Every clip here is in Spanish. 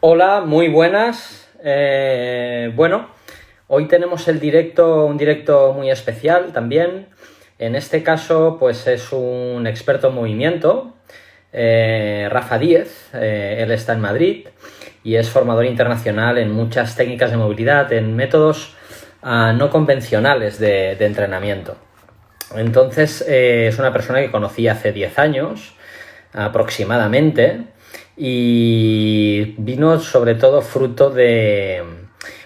Hola, muy buenas. Bueno, hoy tenemos un directo muy especial también. En este caso, pues es un experto en movimiento, Rafa Díez. Él está en Madrid y es formador internacional en muchas técnicas de movilidad, en métodos no convencionales de entrenamiento. Entonces, es una persona que conocí hace 10 años aproximadamente y vino sobre todo fruto de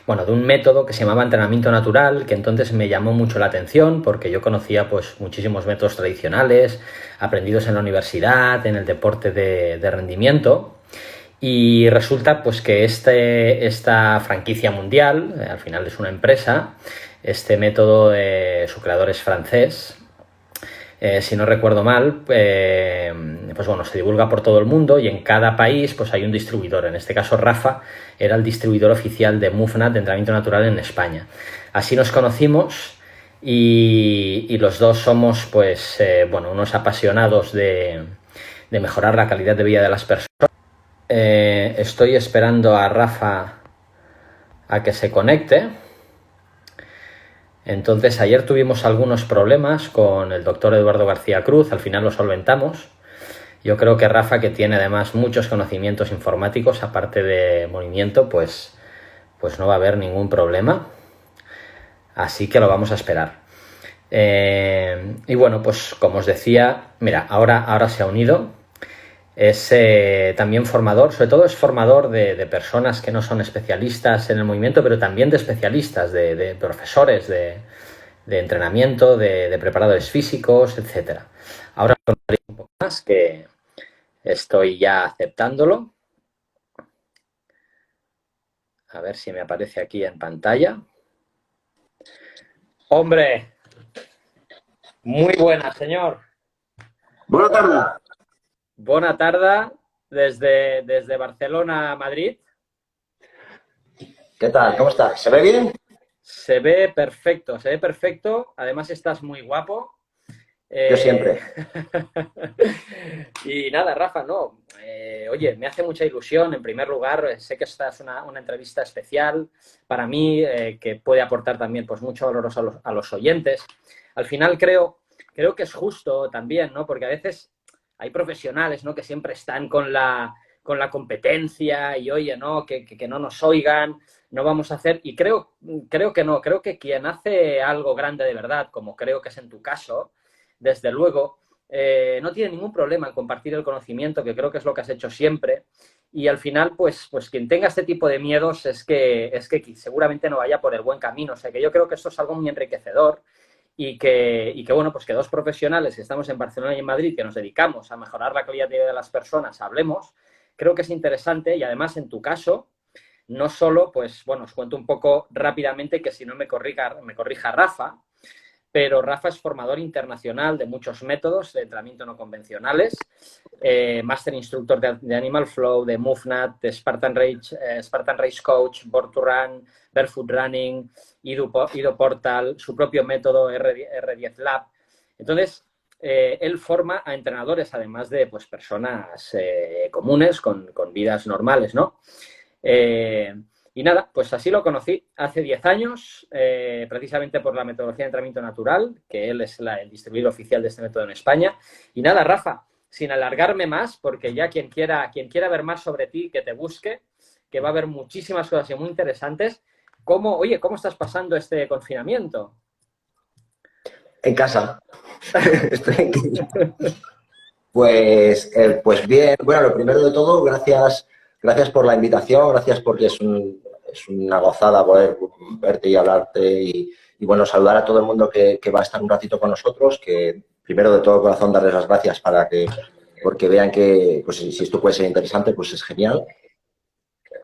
un método que se llamaba entrenamiento natural, que entonces me llamó mucho la atención porque yo conocía pues muchísimos métodos tradicionales aprendidos en la universidad, en el deporte de rendimiento. Y resulta pues que esta franquicia mundial, al final es una empresa, este método, su creador es francés. Si no recuerdo mal, pues bueno, se divulga por todo el mundo y en cada país pues hay un distribuidor. En este caso, Rafa era el distribuidor oficial de MUFNAT, de entrenamiento natural en España. Así nos conocimos y los dos somos pues unos apasionados de mejorar la calidad de vida de las personas. Estoy esperando a Rafa a que se conecte. Entonces, ayer tuvimos algunos problemas con el doctor Eduardo García Cruz, al final lo solventamos. Yo creo que Rafa, que tiene además muchos conocimientos informáticos, aparte de movimiento, pues no va a haber ningún problema. Así que lo vamos a esperar. Y bueno, pues como os decía, mira, ahora se ha unido. Es también formador, sobre todo es formador de personas que no son especialistas en el movimiento, pero también de especialistas, de profesores de entrenamiento, de preparadores físicos, etcétera. Ahora un poco más, que estoy ya aceptándolo. A ver si me aparece aquí en pantalla. ¡Hombre! Muy buena, señor. Buenas tardes. Buena tarde desde Barcelona a Madrid. ¿Qué tal? ¿Cómo estás? ¿Se ve bien? Se ve perfecto, se ve perfecto. Además estás muy guapo. Yo siempre. Y nada, Rafa, no. Oye, me hace mucha ilusión. En primer lugar, sé que esta es una entrevista especial para mí, que puede aportar también pues, mucho valor a los oyentes. Al final creo que es justo también, ¿no? Porque a veces hay profesionales, ¿no? Que siempre están con la competencia y, oye, ¿no? Que no nos oigan, no vamos a hacer. Y creo que no. Creo que quien hace algo grande de verdad, como creo que es en tu caso, desde luego, no tiene ningún problema en compartir el conocimiento, que creo que es lo que has hecho siempre. Y al final, pues quien tenga este tipo de miedos es que seguramente no vaya por el buen camino. O sea, que yo creo que esto es algo muy enriquecedor y que bueno, pues que dos profesionales que estamos en Barcelona y en Madrid, que nos dedicamos a mejorar la calidad de vida de las personas, hablemos. Creo que es interesante y además en tu caso, no solo, pues bueno, os cuento un poco rápidamente que si no me corrija Rafa, pero Rafa es formador internacional de muchos métodos de entrenamiento no convencionales, máster instructor de Animal Flow, de MoveNat, de Spartan Race Coach, Born to Run, Barefoot Running, Ido Portal, su propio método R10 Lab. Entonces, él forma a entrenadores, además de pues, personas comunes, con vidas normales, ¿no? Y nada, pues así lo conocí hace 10 años, precisamente por la metodología de entrenamiento natural, que él es el distribuidor oficial de este método en España. Y nada, Rafa, sin alargarme más, porque ya quien quiera ver más sobre ti, que te busque, que va a haber muchísimas cosas muy interesantes. ¿Cómo estás pasando este confinamiento? En casa. Estoy en casa. Pues bien. Bueno, lo primero de todo, gracias por la invitación, gracias porque es una gozada poder verte y hablarte y bueno, saludar a todo el mundo que va a estar un ratito con nosotros, que primero de todo corazón darles las gracias porque vean que pues, si esto puede ser interesante, pues es genial.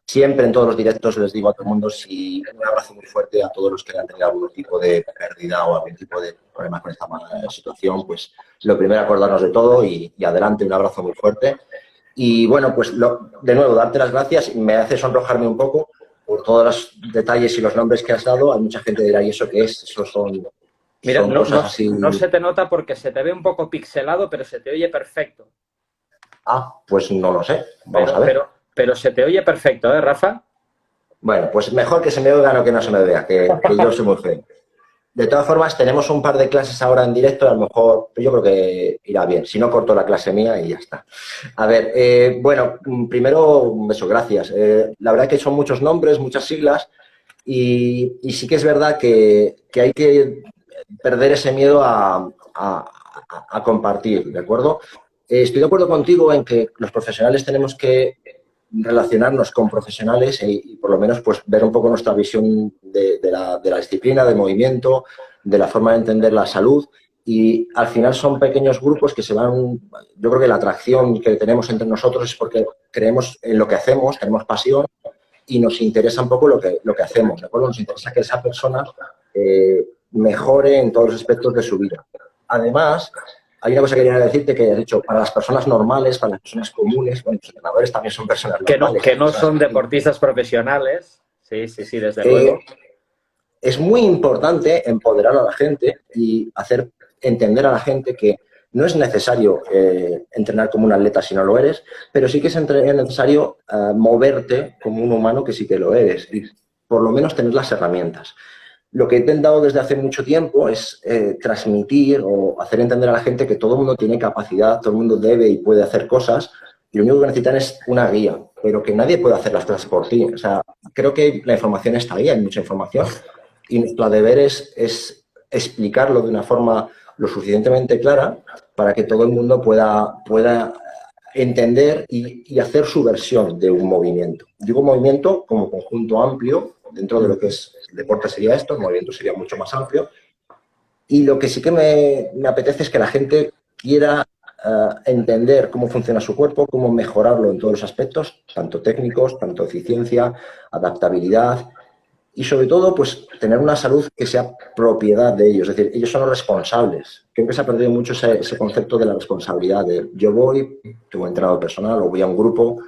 Siempre en todos los directos les digo a todo el mundo un abrazo muy fuerte a todos los que han tenido algún tipo de pérdida o algún tipo de problema con esta mala situación. Pues lo primero, acordarnos de todo y adelante, un abrazo muy fuerte. Y bueno, pues de nuevo, darte las gracias. Me hace sonrojarme un poco por todos los detalles y los nombres que has dado. Hay mucha gente que dirá, ¿y eso qué es? Mira, Son cosas así. no se te nota porque se te ve un poco pixelado, pero se te oye perfecto. Ah, pues no lo sé. Vamos a ver. pero se te oye perfecto, ¿eh, Rafa? Bueno, pues mejor que se me oiga o que no se me vea, que yo soy muy feo. De todas formas, tenemos un par de clases ahora en directo y a lo mejor yo creo que irá bien. Si no, corto la clase mía y ya está. A ver, bueno, primero, un beso, gracias. La verdad que son muchos nombres, muchas siglas y sí que es verdad que hay que perder ese miedo a compartir, ¿de acuerdo? Estoy de acuerdo contigo en que los profesionales tenemos que relacionarnos con profesionales y por lo menos pues ver un poco nuestra visión de la disciplina, del movimiento, de la forma de entender la salud y al final son pequeños grupos que se van, yo creo que la atracción que tenemos entre nosotros es porque creemos en lo que hacemos, tenemos pasión y nos interesa un poco lo que hacemos, ¿de acuerdo? Nos interesa que esa persona mejore en todos los aspectos de su vida. Además, hay una cosa que quería decirte que has dicho, para las personas normales, para las personas comunes, bueno, los entrenadores también son personas normales. Que no son deportistas profesionales. Sí, sí, sí, desde luego. Es muy importante empoderar a la gente y hacer entender a la gente que no es necesario entrenar como un atleta si no lo eres, pero sí que es necesario moverte como un humano que sí que lo eres y por lo menos tener las herramientas. Lo que he intentado desde hace mucho tiempo es transmitir o hacer entender a la gente que todo el mundo tiene capacidad, todo el mundo debe y puede hacer cosas y lo único que necesitan es una guía, pero que nadie puede hacer las cosas por ti. O sea, creo que la información está ahí, hay mucha información y nuestro deber es explicarlo de una forma lo suficientemente clara para que todo el mundo pueda entender y hacer su versión de un movimiento. Digo movimiento como conjunto amplio, dentro de lo que es el deporte sería esto, el movimiento sería mucho más amplio. Y lo que sí que me apetece es que la gente quiera entender cómo funciona su cuerpo, cómo mejorarlo en todos los aspectos, tanto técnicos, tanto eficiencia, adaptabilidad y sobre todo, pues, tener una salud que sea propiedad de ellos. Es decir, ellos son los responsables. Creo que se ha perdido mucho ese concepto de la responsabilidad de yo voy, tengo un entrenador personal o voy a un grupo,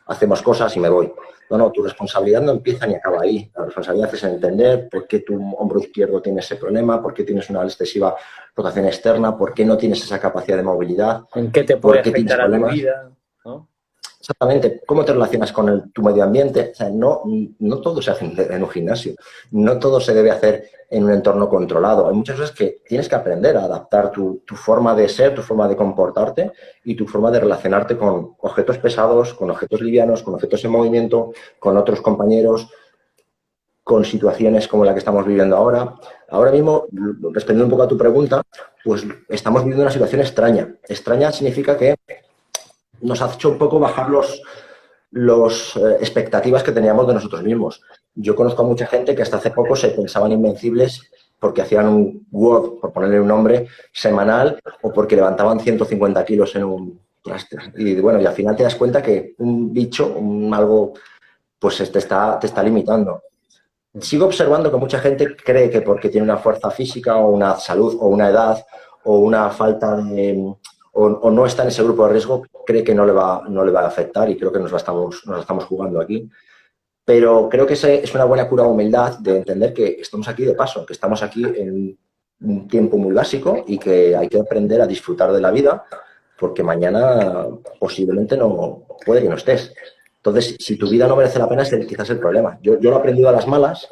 hacemos cosas y me voy. No, tu responsabilidad no empieza ni acaba ahí. La responsabilidad es entender por qué tu hombro izquierdo tiene ese problema, por qué tienes una excesiva rotación externa, por qué no tienes esa capacidad de movilidad. ¿En qué te puede afectar a tu vida? ¿No? Exactamente. ¿Cómo te relacionas con tu medio ambiente? O sea, no todo se hace en un gimnasio. No todo se debe hacer en un entorno controlado. Hay muchas cosas que tienes que aprender a adaptar tu forma de ser, tu forma de comportarte y tu forma de relacionarte con objetos pesados, con objetos livianos, con objetos en movimiento, con otros compañeros, con situaciones como la que estamos viviendo ahora. Ahora mismo, respondiendo un poco a tu pregunta, pues estamos viviendo una situación extraña. Extraña significa que nos ha hecho un poco bajar los expectativas que teníamos de nosotros mismos. Yo conozco a mucha gente que hasta hace poco se pensaban invencibles porque hacían un WOD, por ponerle un nombre, semanal o porque levantaban 150 kilos en un cluster. Y bueno, y al final te das cuenta que un bicho, algo, pues te está limitando. Sigo observando que mucha gente cree que porque tiene una fuerza física o una salud o una edad o una falta de... O no está en ese grupo de riesgo, cree que no le va a afectar y creo que nos la estamos jugando aquí. Pero creo que es una buena cura de humildad de entender que estamos aquí de paso, que estamos aquí en un tiempo muy básico y que hay que aprender a disfrutar de la vida porque mañana posiblemente no puede que no estés. Entonces, si tu vida no merece la pena, es quizás el problema. Yo lo he aprendido a las malas,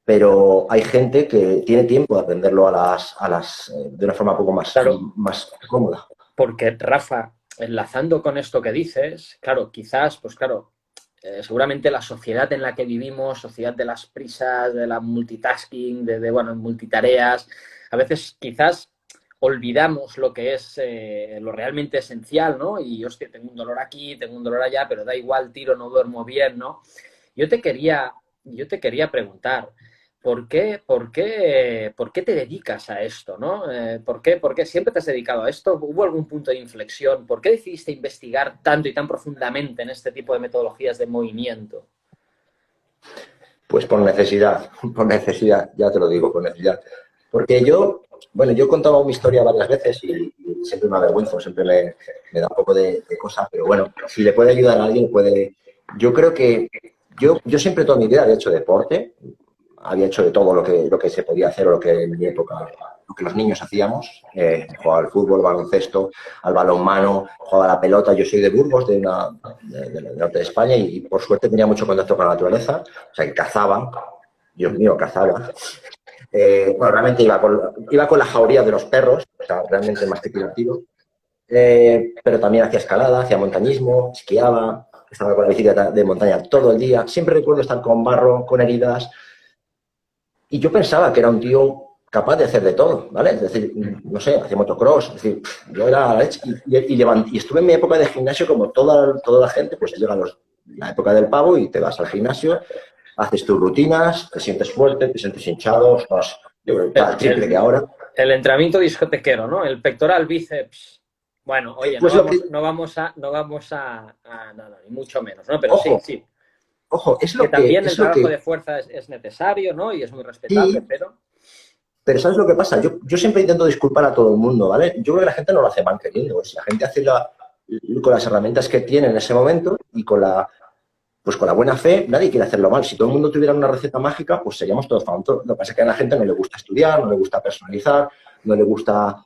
pero hay gente que tiene tiempo de aprenderlo de una forma un poco más, claro, más cómoda. Porque, Rafa, enlazando con esto que dices, claro, quizás, pues claro, seguramente la sociedad en la que vivimos, sociedad de las prisas, de la multitasking, bueno, multitareas, a veces quizás olvidamos lo que es lo realmente esencial, ¿no? Y, hostia, tengo un dolor aquí, tengo un dolor allá, pero da igual, tiro, no duermo bien, ¿no? Yo te quería preguntar, ¿por qué te dedicas a esto, ¿no? ¿Por qué siempre te has dedicado a esto? ¿Hubo algún punto de inflexión? ¿Por qué decidiste investigar tanto y tan profundamente en este tipo de metodologías de movimiento? Pues por necesidad, ya te lo digo, por necesidad. Porque yo he contado mi historia varias veces y siempre me avergüenzo, siempre me da un poco de cosa, pero bueno, si le puede ayudar a alguien, puede... Yo creo que yo siempre toda mi vida había hecho deporte, había hecho de todo lo que se podía hacer o lo que en mi época lo que los niños hacíamos. Jugaba al fútbol, baloncesto, al balonmano, jugaba a la pelota. Yo soy de Burgos, del norte de España, y por suerte tenía mucho contacto con la naturaleza. O sea, que cazaba. Dios mío, cazaba. Bueno, realmente iba con la jauría de los perros, o sea, realmente más que divertido. Pero también hacía escalada, hacía montañismo, esquiaba, estaba con la bicicleta de montaña todo el día. Siempre recuerdo estar con barro, con heridas. Y yo pensaba que era un tío capaz de hacer de todo, ¿vale? Es decir, no sé, hacía motocross, es decir, yo era la leche. Y estuve en mi época de gimnasio como toda la gente, pues llega la época del pavo y te vas al gimnasio, haces tus rutinas, te sientes fuerte, te sientes hinchado, estás, yo creo que al triple que ahora. El entrenamiento discotequero, ¿no? El pectoral, bíceps. Bueno, oye, pues no vamos a nada, ni mucho menos, ¿no? Pero ojo, sí. Ojo, es lo que... también es el trabajo lo que, de fuerza es necesario, ¿no? Y es muy respetable, sí, pero ¿sabes lo que pasa? Yo siempre intento disculpar a todo el mundo, ¿vale? Yo creo que la gente no lo hace mal queriendo. Si la gente hace con las herramientas que tiene en ese momento y con la buena fe, nadie quiere hacerlo mal. Si todo el mundo tuviera una receta mágica, pues seríamos todos famosos. Lo que pasa es que a la gente no le gusta estudiar, no le gusta personalizar, no le gusta...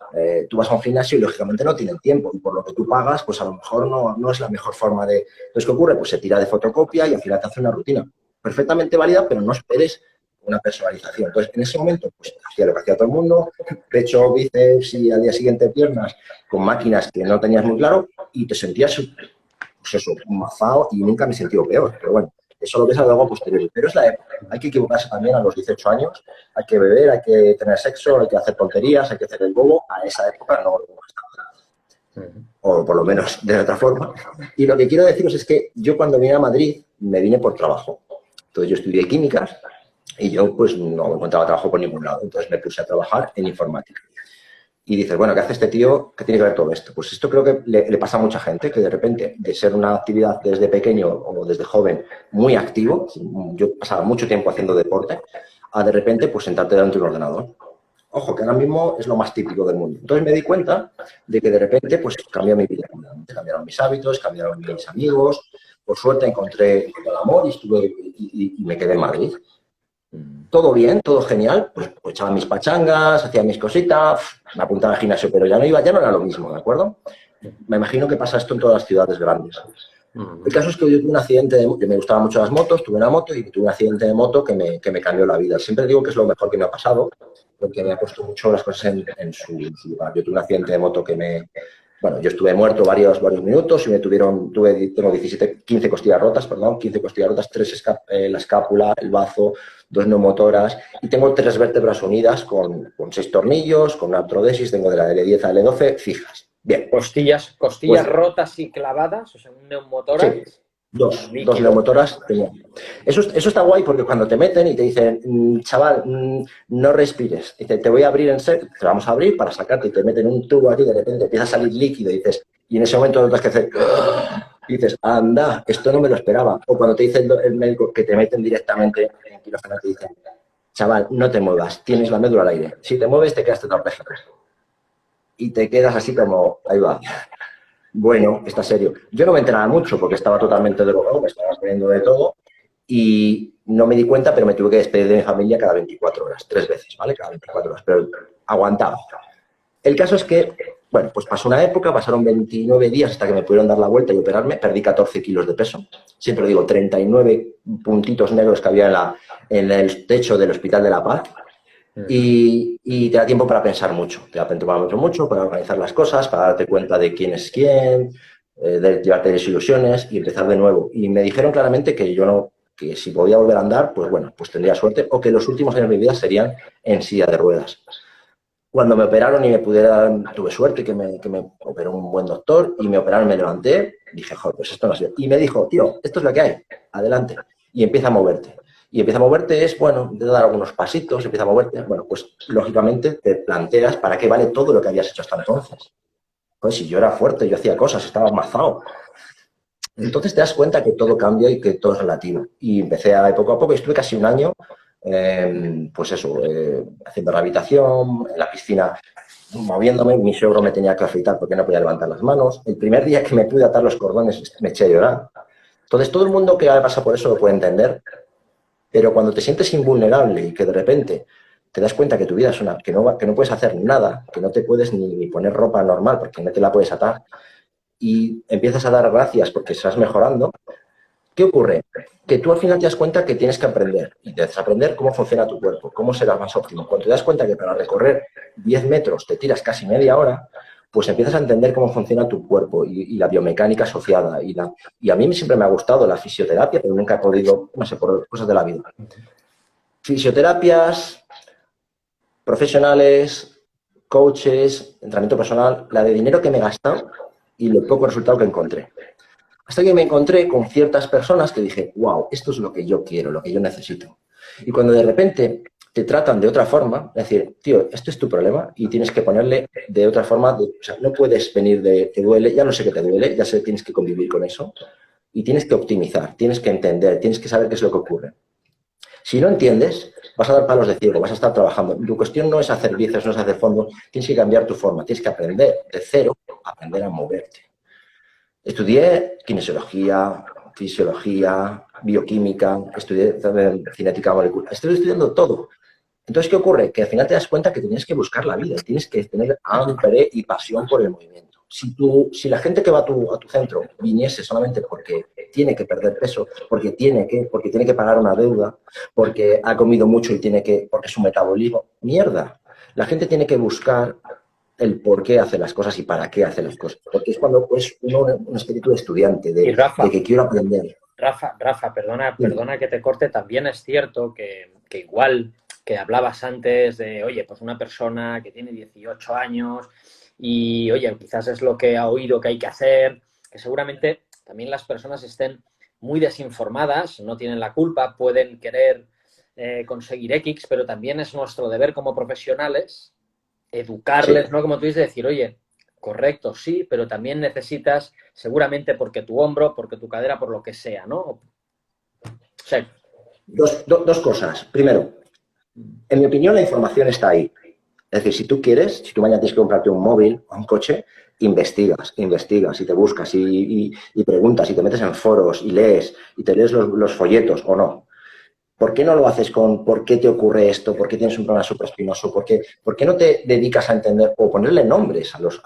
tú vas a un gimnasio y, lógicamente, no tienen tiempo. Y por lo que tú pagas, pues a lo mejor no es la mejor forma de... Entonces, ¿qué ocurre? Pues se tira de fotocopia y al final te hace una rutina perfectamente válida, pero no esperes una personalización. Entonces, en ese momento, pues hacía lo que hacía todo el mundo, pecho, bíceps y al día siguiente piernas con máquinas que no tenías muy claro y te sentías, pues eso, mazao, y nunca me he sentido peor. Pero bueno, eso lo ves a luego posterior. Pero es la época. Hay que equivocarse también a los 18 años, hay que beber, hay que tener sexo, hay que hacer tonterías, hay que hacer el bobo. A esa época no me gusta. O por lo menos de otra forma. Y lo que quiero deciros es que yo cuando vine a Madrid me vine por trabajo. Entonces yo estudié químicas y yo pues no encontraba trabajo por ningún lado. Entonces me puse a trabajar en informática. Y dices, bueno, ¿qué hace este tío? ¿Qué tiene que ver todo esto? Pues esto creo que le pasa a mucha gente, que de repente, de ser una actividad desde pequeño o desde joven muy activo, yo pasaba mucho tiempo haciendo deporte, a de repente pues sentarte delante de un ordenador. Ojo, que ahora mismo es lo más típico del mundo. Entonces me di cuenta de que de repente pues cambió mi vida. Cambiaron mis hábitos, cambiaron mis amigos. Por suerte encontré el amor y me quedé en Madrid. Todo bien, todo genial, pues echaba mis pachangas, hacía mis cositas, me apuntaba al gimnasio, pero ya no era lo mismo, ¿de acuerdo? Me imagino que pasa esto en todas las ciudades grandes. El caso es que yo tuve un accidente, que me gustaban mucho las motos, tuve una moto y tuve un accidente de moto que me cambió la vida. Siempre digo que es lo mejor que me ha pasado, porque me ha puesto mucho las cosas en su lugar. Yo tuve un accidente de moto bueno, yo estuve muerto varios minutos y tengo 15 costillas rotas, 3 la escápula, el bazo, 2 neumotoras y tengo 3 vértebras unidas con 6 tornillos, con una artrodesis, tengo de la L10 a L12 fijas. Bien. Costillas pues, rotas y clavadas, o sea, un neumotórax. Sí. Dos neumotoras tenía. Eso está guay porque cuando te meten y te dicen, chaval, no respires, y te voy a abrir en serio, te vamos a abrir para sacarte y te meten un tubo aquí, de repente empieza a salir líquido y en ese momento notas que hacer y dices, anda, esto no me lo esperaba. O cuando te dice el médico que te meten directamente en el quirófano, te dicen, chaval, no te muevas, tienes la médula al aire. Si te mueves te quedas tetrapléjico. Y te quedas así como, ahí va. Bueno, está serio. Yo no me enteraba mucho porque estaba totalmente drogado, me estaba poniendo de todo y no me di cuenta, pero me tuve que despedir de mi familia cada 24 horas, 3 veces, ¿vale? Cada 24 horas, pero aguantaba. El caso es que, bueno, pues pasó una época, pasaron 29 días hasta que me pudieron dar la vuelta y operarme, perdí 14 kilos de peso. Siempre digo, 39 puntitos negros que había en el techo del Hospital de la Paz. Y te da tiempo para pensar mucho, te da tiempo mucho para organizar las cosas, para darte cuenta de quién es quién, de llevarte desilusiones y empezar de nuevo. Y me dijeron claramente que si podía volver a andar, pues bueno, pues tendría suerte, o que los últimos años de mi vida serían en silla de ruedas. Cuando me operaron y tuve suerte que me operó un buen doctor y me operaron, me levanté, dije, joder, pues esto no ha sido. Y me dijo, tío, esto es lo que hay, adelante, y empieza a moverte. Y empieza a moverte es, bueno, de dar algunos pasitos, empieza a moverte. Bueno, pues lógicamente te planteas para qué vale todo lo que habías hecho hasta entonces. Pues si yo era fuerte, yo hacía cosas, estaba amazado. Entonces te das cuenta que todo cambia y que todo es relativo. Y empecé poco a poco, y estuve casi un año, pues eso, haciendo rehabilitación, en la piscina, moviéndome. Mi suegro me tenía que afeitar porque no podía levantar las manos. El primer día que me pude atar los cordones me eché a llorar. Entonces todo el mundo que pasa por eso lo puede entender. Pero cuando te sientes invulnerable y que de repente te das cuenta que tu vida es que no puedes hacer nada, que no te puedes ni poner ropa normal porque no te la puedes atar, y empiezas a dar gracias porque estás mejorando, ¿qué ocurre? Que tú al final te das cuenta que tienes que aprender y desaprender cómo funciona tu cuerpo, cómo será más óptimo. Cuando te das cuenta que para recorrer 10 metros te tiras casi media hora, pues empiezas a entender cómo funciona tu cuerpo y la biomecánica asociada. Y a mí siempre me ha gustado la fisioterapia, pero nunca he podido, no sé, por cosas de la vida. Fisioterapias, profesionales, coaches, entrenamiento personal, la de dinero que me he gastado y el poco resultado que encontré. Hasta que me encontré con ciertas personas que dije, wow, esto es lo que yo quiero, lo que yo necesito. Y cuando de repente te tratan de otra forma, es decir, tío, este es tu problema y tienes que ponerle de otra forma, o sea, no puedes venir de te duele, ya no sé que te duele, ya sé que tienes que convivir con eso y tienes que optimizar, tienes que entender, tienes que saber qué es lo que ocurre. Si no entiendes, vas a dar palos de ciego, vas a estar trabajando. Tu cuestión no es hacer bíceps, no es hacer fondo, tienes que cambiar tu forma, tienes que aprender de cero, aprender a moverte. Estudié kinesiología, fisiología, bioquímica, estudié cinética molecular, estoy estudiando todo. Entonces, ¿qué ocurre? Que al final te das cuenta que tienes que buscar la vida, tienes que tener hambre y pasión por el movimiento. Si la gente que va a tu centro viniese solamente porque tiene que perder peso, porque tiene que pagar una deuda, porque ha comido mucho y porque su metabolismo, mierda. La gente tiene que buscar el por qué hace las cosas y para qué hace las cosas. Porque es cuando es un espíritu de estudiante, Rafa, de que quiero aprender. Rafa, perdona que te corte. También es cierto que igual que hablabas antes de, oye, pues una persona que tiene 18 años y, oye, quizás es lo que ha oído que hay que hacer, que seguramente también las personas estén muy desinformadas, no tienen la culpa, pueden querer conseguir X, pero también es nuestro deber como profesionales educarles, Sí. ¿no? Como tú dices, decir, oye, correcto, sí, pero también necesitas, seguramente porque tu hombro, porque tu cadera, por lo que sea, ¿no? O sea, Dos cosas. Primero, en mi opinión, la información está ahí. Es decir, si tú quieres, si tú mañana tienes que comprarte un móvil o un coche, investigas y te buscas y preguntas y te metes en foros y lees y te lees los folletos o no. ¿Por qué no lo haces con por qué te ocurre esto? ¿Por qué tienes un problema supraespinoso? ¿Por qué no te dedicas a entender o ponerle nombres a los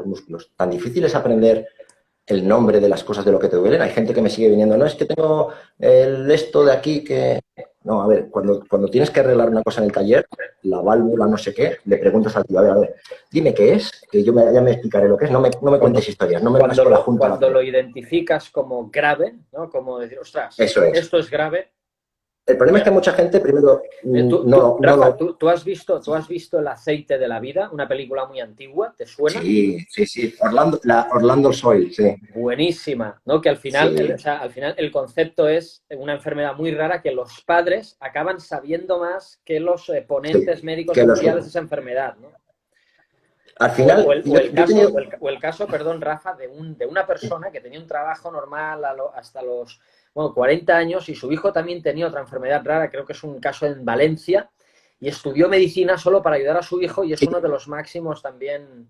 músculos? Tan difícil es aprender el nombre de las cosas de lo que te duelen. Hay gente que me sigue viniendo, no, es que tengo esto de aquí que... No, a ver, cuando tienes que arreglar una cosa en el taller, la válvula no sé qué, le preguntas al tío, a ver, dime qué es, que yo ya me explicaré lo que es, no me cuentes historias, no me vengas con la junta. Cuando lo identificas como grave, ¿no? Como decir, ostras, Eso es. Esto es grave. El problema es que mucha gente primero Rafa, ¿tú has visto El aceite de la vida? Una película muy antigua, ¿te suena? Sí. Orlando Soil, sí. Buenísima, ¿no? Que al final, Sí. al final el concepto es una enfermedad muy rara que los padres acaban sabiendo más que los ponentes médicos oficiales de esa enfermedad, ¿no? Al final, o el caso, perdón, Rafa, de una persona que tenía un trabajo normal hasta los 40 años y su hijo también tenía otra enfermedad rara, creo que es un caso en Valencia, y estudió medicina solo para ayudar a su hijo y es uno de los máximos también,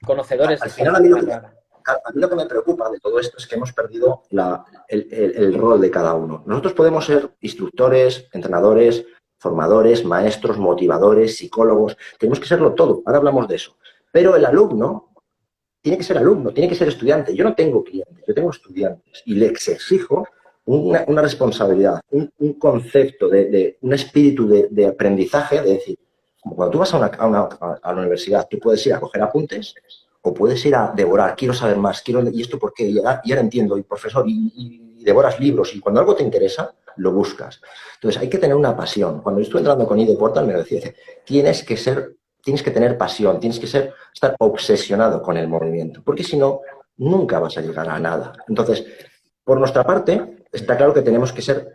conocedores de esta enfermedad rara. A mí lo que me preocupa de todo esto es que hemos perdido el rol de cada uno. Nosotros podemos ser instructores, entrenadores, formadores, maestros, motivadores, psicólogos. Tenemos que serlo todo. Ahora hablamos de eso. Pero el alumno tiene que ser alumno, tiene que ser estudiante. Yo no tengo clientes, yo tengo estudiantes y les exijo una responsabilidad, un concepto, un espíritu de aprendizaje, de decir, como cuando tú vas a la universidad, tú puedes ir a coger apuntes o puedes ir a devorar, quiero saber más, ¿y esto por qué? Y ahora entiendo, y profesor, y devoras libros, y cuando algo te interesa, lo buscas. Entonces, hay que tener una pasión. Cuando yo estuve entrando con ID Portal, me decía, tienes que tener pasión, tienes que estar obsesionado con el movimiento, porque si no, nunca vas a llegar a nada. Entonces, por nuestra parte, está claro que tenemos que ser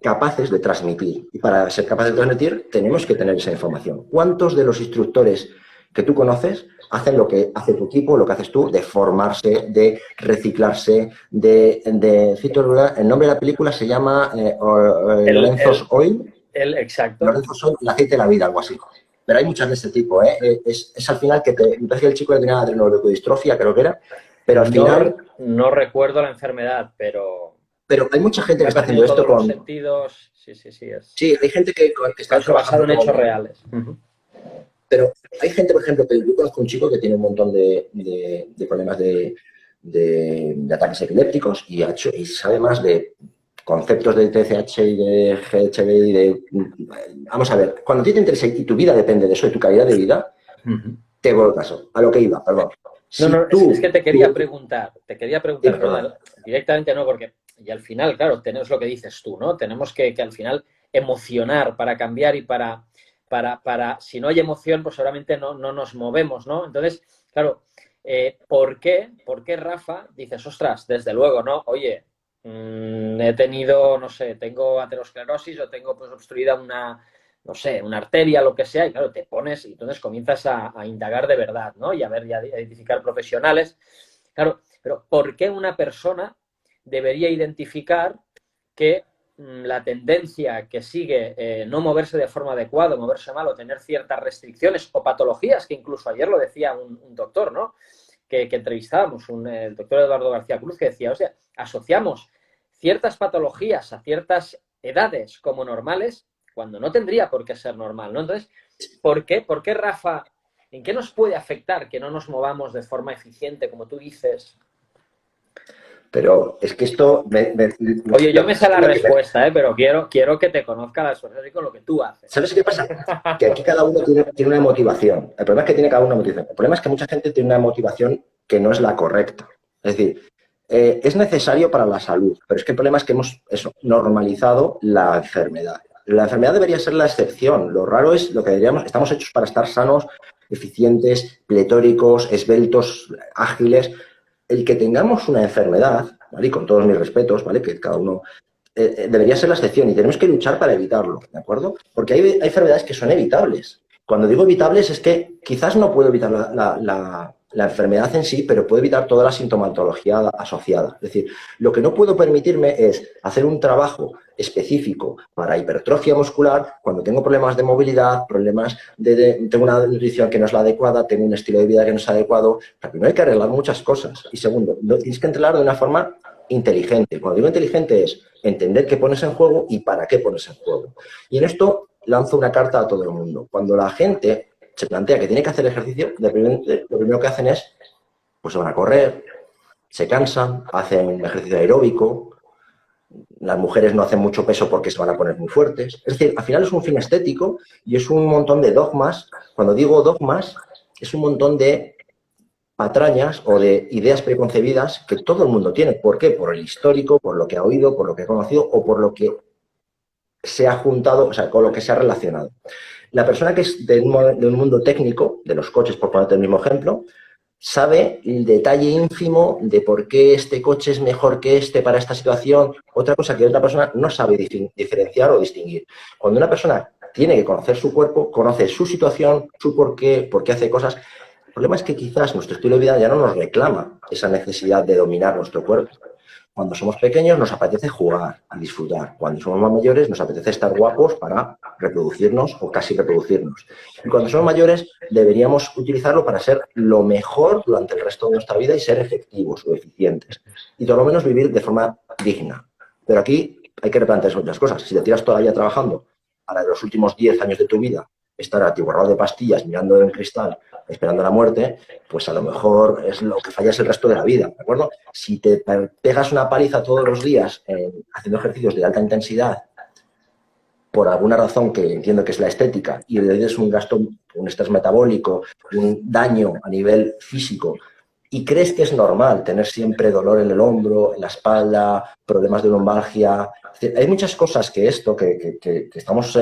capaces de transmitir. Y para ser capaces de transmitir, tenemos que tener esa información. ¿Cuántos de los instructores que tú conoces hacen lo que hace tu equipo, lo que haces tú, de formarse, de reciclarse, el nombre de la película se llama Lorenzo's Oil. Exacto. Lorenzo's Oil, el aceite de la vida, algo así. Pero hay muchas de este tipo, ¿eh? Es al final que me parece que el chico le tenía adrenoleucodistrofia, creo que era, pero al final... No recuerdo la enfermedad, pero Pero hay mucha gente que está en haciendo esto todos los con... sentidos. Sí, Sí, hay gente que está eso basado trabajando en hechos con... reales. Pero hay gente, por ejemplo, que yo conozco un chico que tiene un montón de problemas de ataques epilépticos y sabe más de conceptos de TCH y de GHB y de... Vamos a ver, cuando a ti te interesa y tu vida depende de eso, de tu calidad de vida, te vuelvo caso. A lo que iba, perdón. No, Si no, es que te quería preguntar, Dime, no, perdón. directamente no, porque y al final, claro, tenemos lo que dices tú, ¿no? Tenemos que al final emocionar para cambiar y si no hay emoción, pues seguramente no nos movemos, ¿no? Entonces, claro, ¿por qué, Rafa, dices, ostras, desde luego, ¿no? Oye, he tenido, no sé, tengo aterosclerosis o tengo pues obstruida no sé, una arteria, lo que sea, y claro, te pones y entonces comienzas a indagar de verdad, ¿no? Y a ver, y a identificar profesionales. Claro, pero ¿por qué una persona debería identificar que la tendencia que sigue no moverse de forma adecuada, moverse mal o tener ciertas restricciones o patologías, que incluso ayer lo decía un doctor, ¿no? Que entrevistábamos, el doctor Eduardo García Cruz, que decía, o sea, asociamos ciertas patologías a ciertas edades como normales cuando no tendría por qué ser normal, ¿no? Entonces, ¿por qué, Rafa, en qué nos puede afectar que no nos movamos de forma eficiente, como tú dices? Pero es que esto... Oye, yo me sé la respuesta, pero quiero que te conozca las cosas y con lo que tú haces. ¿Sabes qué pasa? Que aquí cada uno tiene una motivación. El problema es que tiene cada uno una motivación. El problema es que mucha gente tiene una motivación que no es la correcta. Es decir, es necesario para la salud, pero es que el problema es que hemos normalizado la enfermedad. La enfermedad debería ser la excepción. Lo raro es lo que diríamos, estamos hechos para estar sanos, eficientes, pletóricos, esbeltos, ágiles. El que tengamos una enfermedad, ¿vale? Y con todos mis respetos, ¿vale? Que cada uno debería ser la excepción y tenemos que luchar para evitarlo, ¿de acuerdo? Porque hay enfermedades que son evitables. Cuando digo evitables es que quizás no puedo evitar la enfermedad en sí, pero puedo evitar toda la sintomatología asociada. Es decir, lo que no puedo permitirme es hacer un trabajo específico para hipertrofia muscular cuando tengo problemas de movilidad, tengo una nutrición que no es la adecuada, tengo un estilo de vida que no es adecuado. Primero hay que arreglar muchas cosas. Y segundo, tienes que entrenar de una forma inteligente. Cuando digo inteligente es entender qué pones en juego y para qué pones en juego. Y en esto lanzo una carta a todo el mundo. Cuando la gente se plantea que tiene que hacer ejercicio, lo primero que hacen es, pues se van a correr, se cansan, hacen un ejercicio aeróbico, las mujeres no hacen mucho peso porque se van a poner muy fuertes. Es decir, al final es un fin estético y es un montón de dogmas. Cuando digo dogmas, es un montón de patrañas o de ideas preconcebidas que todo el mundo tiene. ¿Por qué? Por el histórico, por lo que ha oído, por lo que ha conocido o por lo que se ha juntado, o sea, con lo que se ha relacionado. La persona que es de un mundo técnico, de los coches, por ponerte el mismo ejemplo, sabe el detalle ínfimo de por qué este coche es mejor que este para esta situación. Otra cosa que otra persona no sabe diferenciar o distinguir. Cuando una persona tiene que conocer su cuerpo, conoce su situación, su por qué hace cosas. El problema es que quizás nuestro estilo de vida ya no nos reclama esa necesidad de dominar nuestro cuerpo. Cuando somos pequeños nos apetece jugar y disfrutar. Cuando somos más mayores nos apetece estar guapos para reproducirnos o casi reproducirnos. Y cuando somos mayores deberíamos utilizarlo para ser lo mejor durante el resto de nuestra vida y ser efectivos o eficientes. Y por lo menos vivir de forma digna. Pero aquí hay que replantearse muchas cosas. Si te tiras todavía trabajando para los últimos 10 años de tu vida estar atiborrado de pastillas, mirando en cristal, esperando la muerte, pues a lo mejor es lo que fallas el resto de la vida, ¿de acuerdo? Si te pegas una paliza todos los días haciendo ejercicios de alta intensidad, por alguna razón que entiendo que es la estética, y le des un gasto, un estrés metabólico, un daño a nivel físico, y crees que es normal tener siempre dolor en el hombro, en la espalda, problemas de lumbalgia. Es decir, hay muchas cosas que estamos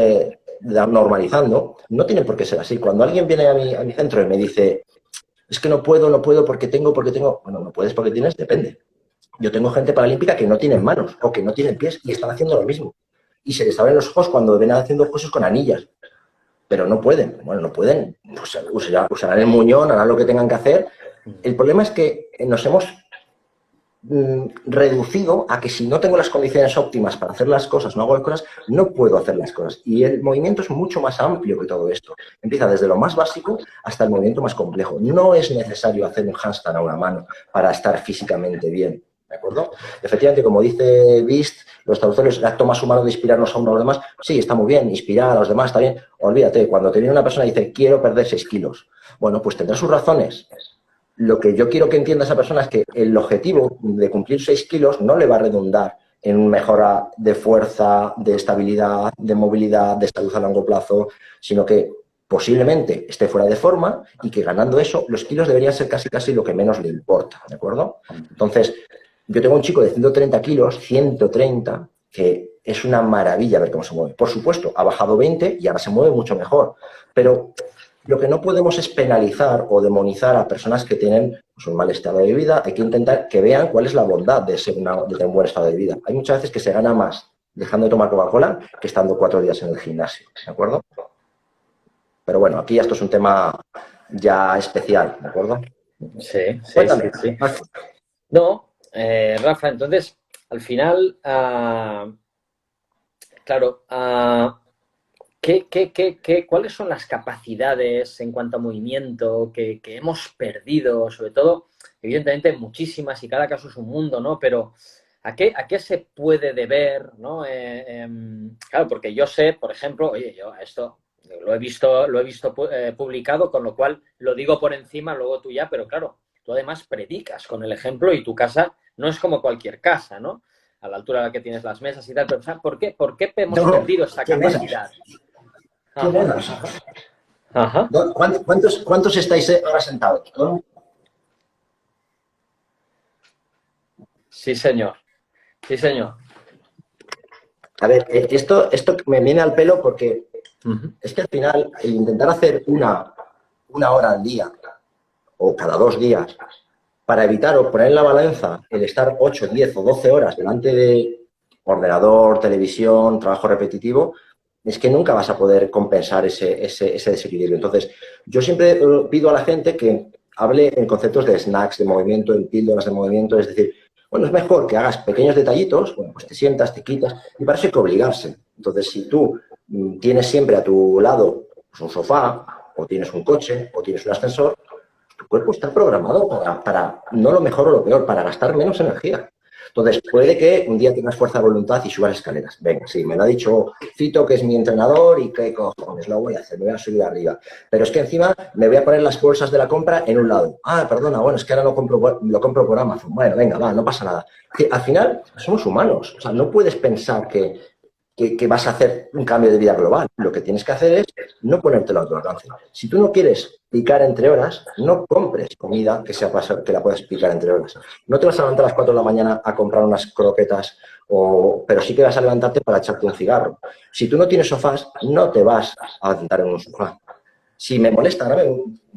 normalizando, no tienen por qué ser así. Cuando alguien viene a mi centro y me dice, es que no puedo porque tengo, bueno, no puedes porque tienes, depende. Yo tengo gente paralímpica que no tienen manos o que no tienen pies y están haciendo lo mismo. Y se les abren los ojos cuando ven haciendo cosas con anillas. Pero no pueden. Bueno, no pueden. Pues usarán el muñón, harán lo que tengan que hacer. El problema es que nos hemos reducido a que si no tengo las condiciones óptimas para hacer las cosas, no hago las cosas, no puedo hacer las cosas. Y el movimiento es mucho más amplio que todo esto. Empieza desde lo más básico hasta el movimiento más complejo. No es necesario hacer un handstand a una mano para estar físicamente bien. ¿de acuerdo? Efectivamente, como dice Beast, los traductores, el acto más humano de inspirarnos a uno a los demás, sí, está muy bien, inspirar a los demás está bien. Olvídate, cuando te viene una persona y dice, quiero perder 6 kilos, bueno, pues tendrá sus razones. Lo que yo quiero que entienda esa persona es que el objetivo de cumplir 6 kilos no le va a redundar en mejora de fuerza, de estabilidad, de movilidad, de salud a largo plazo, sino que posiblemente esté fuera de forma y que ganando eso, los kilos deberían ser casi lo que menos le importa, ¿de acuerdo? Entonces, yo tengo un chico de 130 kilos, 130, que es una maravilla ver cómo se mueve. Por supuesto, ha bajado 20 y ahora se mueve mucho mejor, pero lo que no podemos es penalizar o demonizar a personas que tienen pues, un mal estado de vida. Hay que intentar que vean cuál es la bondad de tener un buen estado de vida. Hay muchas veces que se gana más dejando de tomar Coca-Cola que estando 4 días en el gimnasio, ¿de acuerdo? Pero bueno, aquí esto es un tema ya especial, ¿de acuerdo? Sí, sí, Cuéntame. sí, sí. No, Rafa, entonces, al final, claro, ¿cuáles son las capacidades en cuanto a movimiento que hemos perdido? Sobre todo, evidentemente, muchísimas y cada caso es un mundo, ¿no? Pero ¿a qué se puede deber, ¿no? Claro, porque yo sé, por ejemplo, oye, yo esto lo he visto publicado, con lo cual lo digo por encima, luego tú ya, pero claro, tú además predicas con el ejemplo y tu casa no es como cualquier casa, ¿no? A la altura a la que tienes las mesas y tal, pero ¿sabes por qué hemos perdido esta ¿Qué capacidad? Ajá, menos? ajá. ¿Cuántos estáis ahora sentados? Sí, señor. Sí, señor. A ver, esto me viene al pelo porque Uh-huh. es que al final el intentar hacer una hora al día o cada 2 días para evitar o poner en la balanza el estar 8, 10 o 12 horas delante de ordenador, televisión, trabajo repetitivo, es que nunca vas a poder compensar ese desequilibrio. Entonces, yo siempre pido a la gente que hable en conceptos de snacks de movimiento, en píldoras de movimiento, es decir, bueno, es mejor que hagas pequeños detallitos, bueno, pues te sientas, te quitas, y para eso hay que obligarse. Entonces, si tú tienes siempre a tu lado pues, un sofá, o tienes un coche, o tienes un ascensor, tu cuerpo está programado para no lo mejor o lo peor, para gastar menos energía. Entonces, puede que un día tengas fuerza de voluntad y subas escaleras. Venga, sí, me lo ha dicho Fito, que es mi entrenador, y qué cojones, lo voy a hacer, me voy a subir arriba. Pero es que encima me voy a poner las bolsas de la compra en un lado. Ah, perdona, bueno, es que ahora lo compro por Amazon. Bueno, venga, va, no pasa nada. Que al final somos humanos. O sea, no puedes pensar que vas a hacer un cambio de vida global. Lo que tienes que hacer es no ponértelo a tu alcance. Si tú no quieres picar entre horas, no compres comida que la puedas picar entre horas. No te vas a levantar a las 4 de la mañana a comprar unas croquetas, pero sí que vas a levantarte para echarte un cigarro. Si tú no tienes sofás, no te vas a sentar en un sofá. Si me molesta,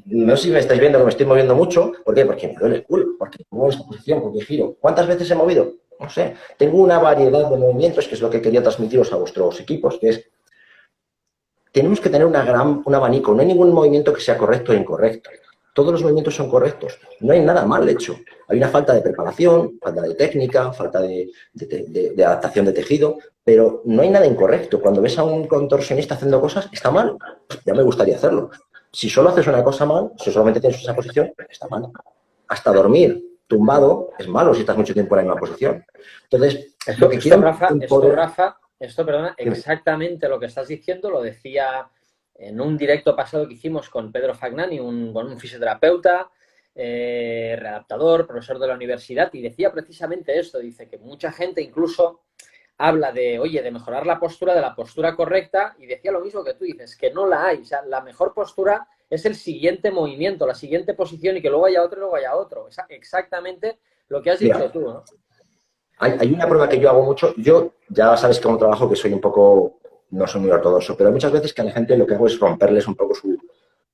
no sé si me estáis viendo que me estoy moviendo mucho. ¿Por qué? Porque me duele el culo, porque muevo esta posición, porque giro. ¿Cuántas veces he movido? No sé. Tengo una variedad de movimientos, que es lo que quería transmitiros a vuestros equipos, que es, tenemos que tener un abanico. No hay ningún movimiento que sea correcto e incorrecto. Todos los movimientos son correctos. No hay nada mal hecho. Hay una falta de preparación, falta de técnica, falta de adaptación de tejido, pero no hay nada incorrecto. Cuando ves a un contorsionista haciendo cosas, está mal. Ya me gustaría hacerlo. Si solo haces una cosa mal, si solamente tienes esa posición, está mal. Hasta dormir tumbado es malo si estás mucho tiempo en la misma posición. Entonces, lo que quiero Rafa, perdona, exactamente lo que estás diciendo lo decía en un directo pasado que hicimos con Pedro Fagnani, un fisioterapeuta, readaptador, profesor de la universidad, y decía precisamente esto, dice que mucha gente incluso habla de mejorar la postura, de la postura correcta, y decía lo mismo que tú dices, que no la hay. O sea, la mejor postura es el siguiente movimiento, la siguiente posición, y que luego haya otro y luego haya otro. Es exactamente lo que has dicho tú, ¿no? Hay una prueba que yo hago mucho. Yo, ya sabes cómo trabajo, que soy un poco, no soy muy ortodoxo, pero muchas veces que a la gente lo que hago es romperles un poco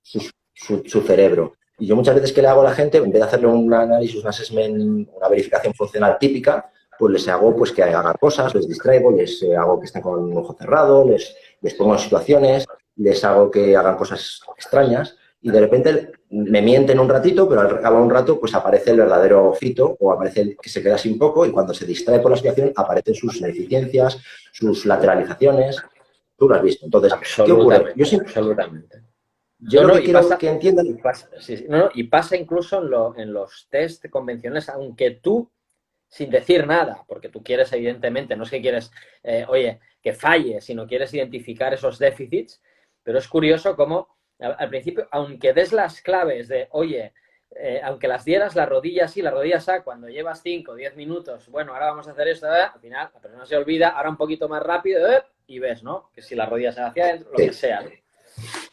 su cerebro. Y yo muchas veces que le hago a la gente, en vez de hacerle un análisis, un assessment, una verificación funcional típica, pues les hago pues que hagan cosas, les distraigo, les hago que estén con un ojo cerrado, les pongo en situaciones, les hago que hagan cosas extrañas y de repente me mienten un ratito, pero al cabo de un rato pues aparece el verdadero Fito o aparece el que se queda así un poco y cuando se distrae por la situación aparecen sus ineficiencias, sus lateralizaciones. Tú lo has visto. Entonces, ¿qué ocurre? Absolutamente. Yo lo que quiero que entiendan... Y pasa incluso en los test convencionales, aunque tú sin decir nada, porque tú quieres, evidentemente, no es que quieres, oye, que falle, sino quieres identificar esos déficits, pero es curioso cómo al principio, aunque des las claves de, oye, aunque las dieras la rodilla sí, la rodilla sa, cuando llevas 5 o 10 minutos, bueno, ahora vamos a hacer esto, al final la persona se olvida, ahora un poquito más rápido, y ves, ¿no? Que si la rodilla se va hacia adentro, lo que Sí. sea, ¿no?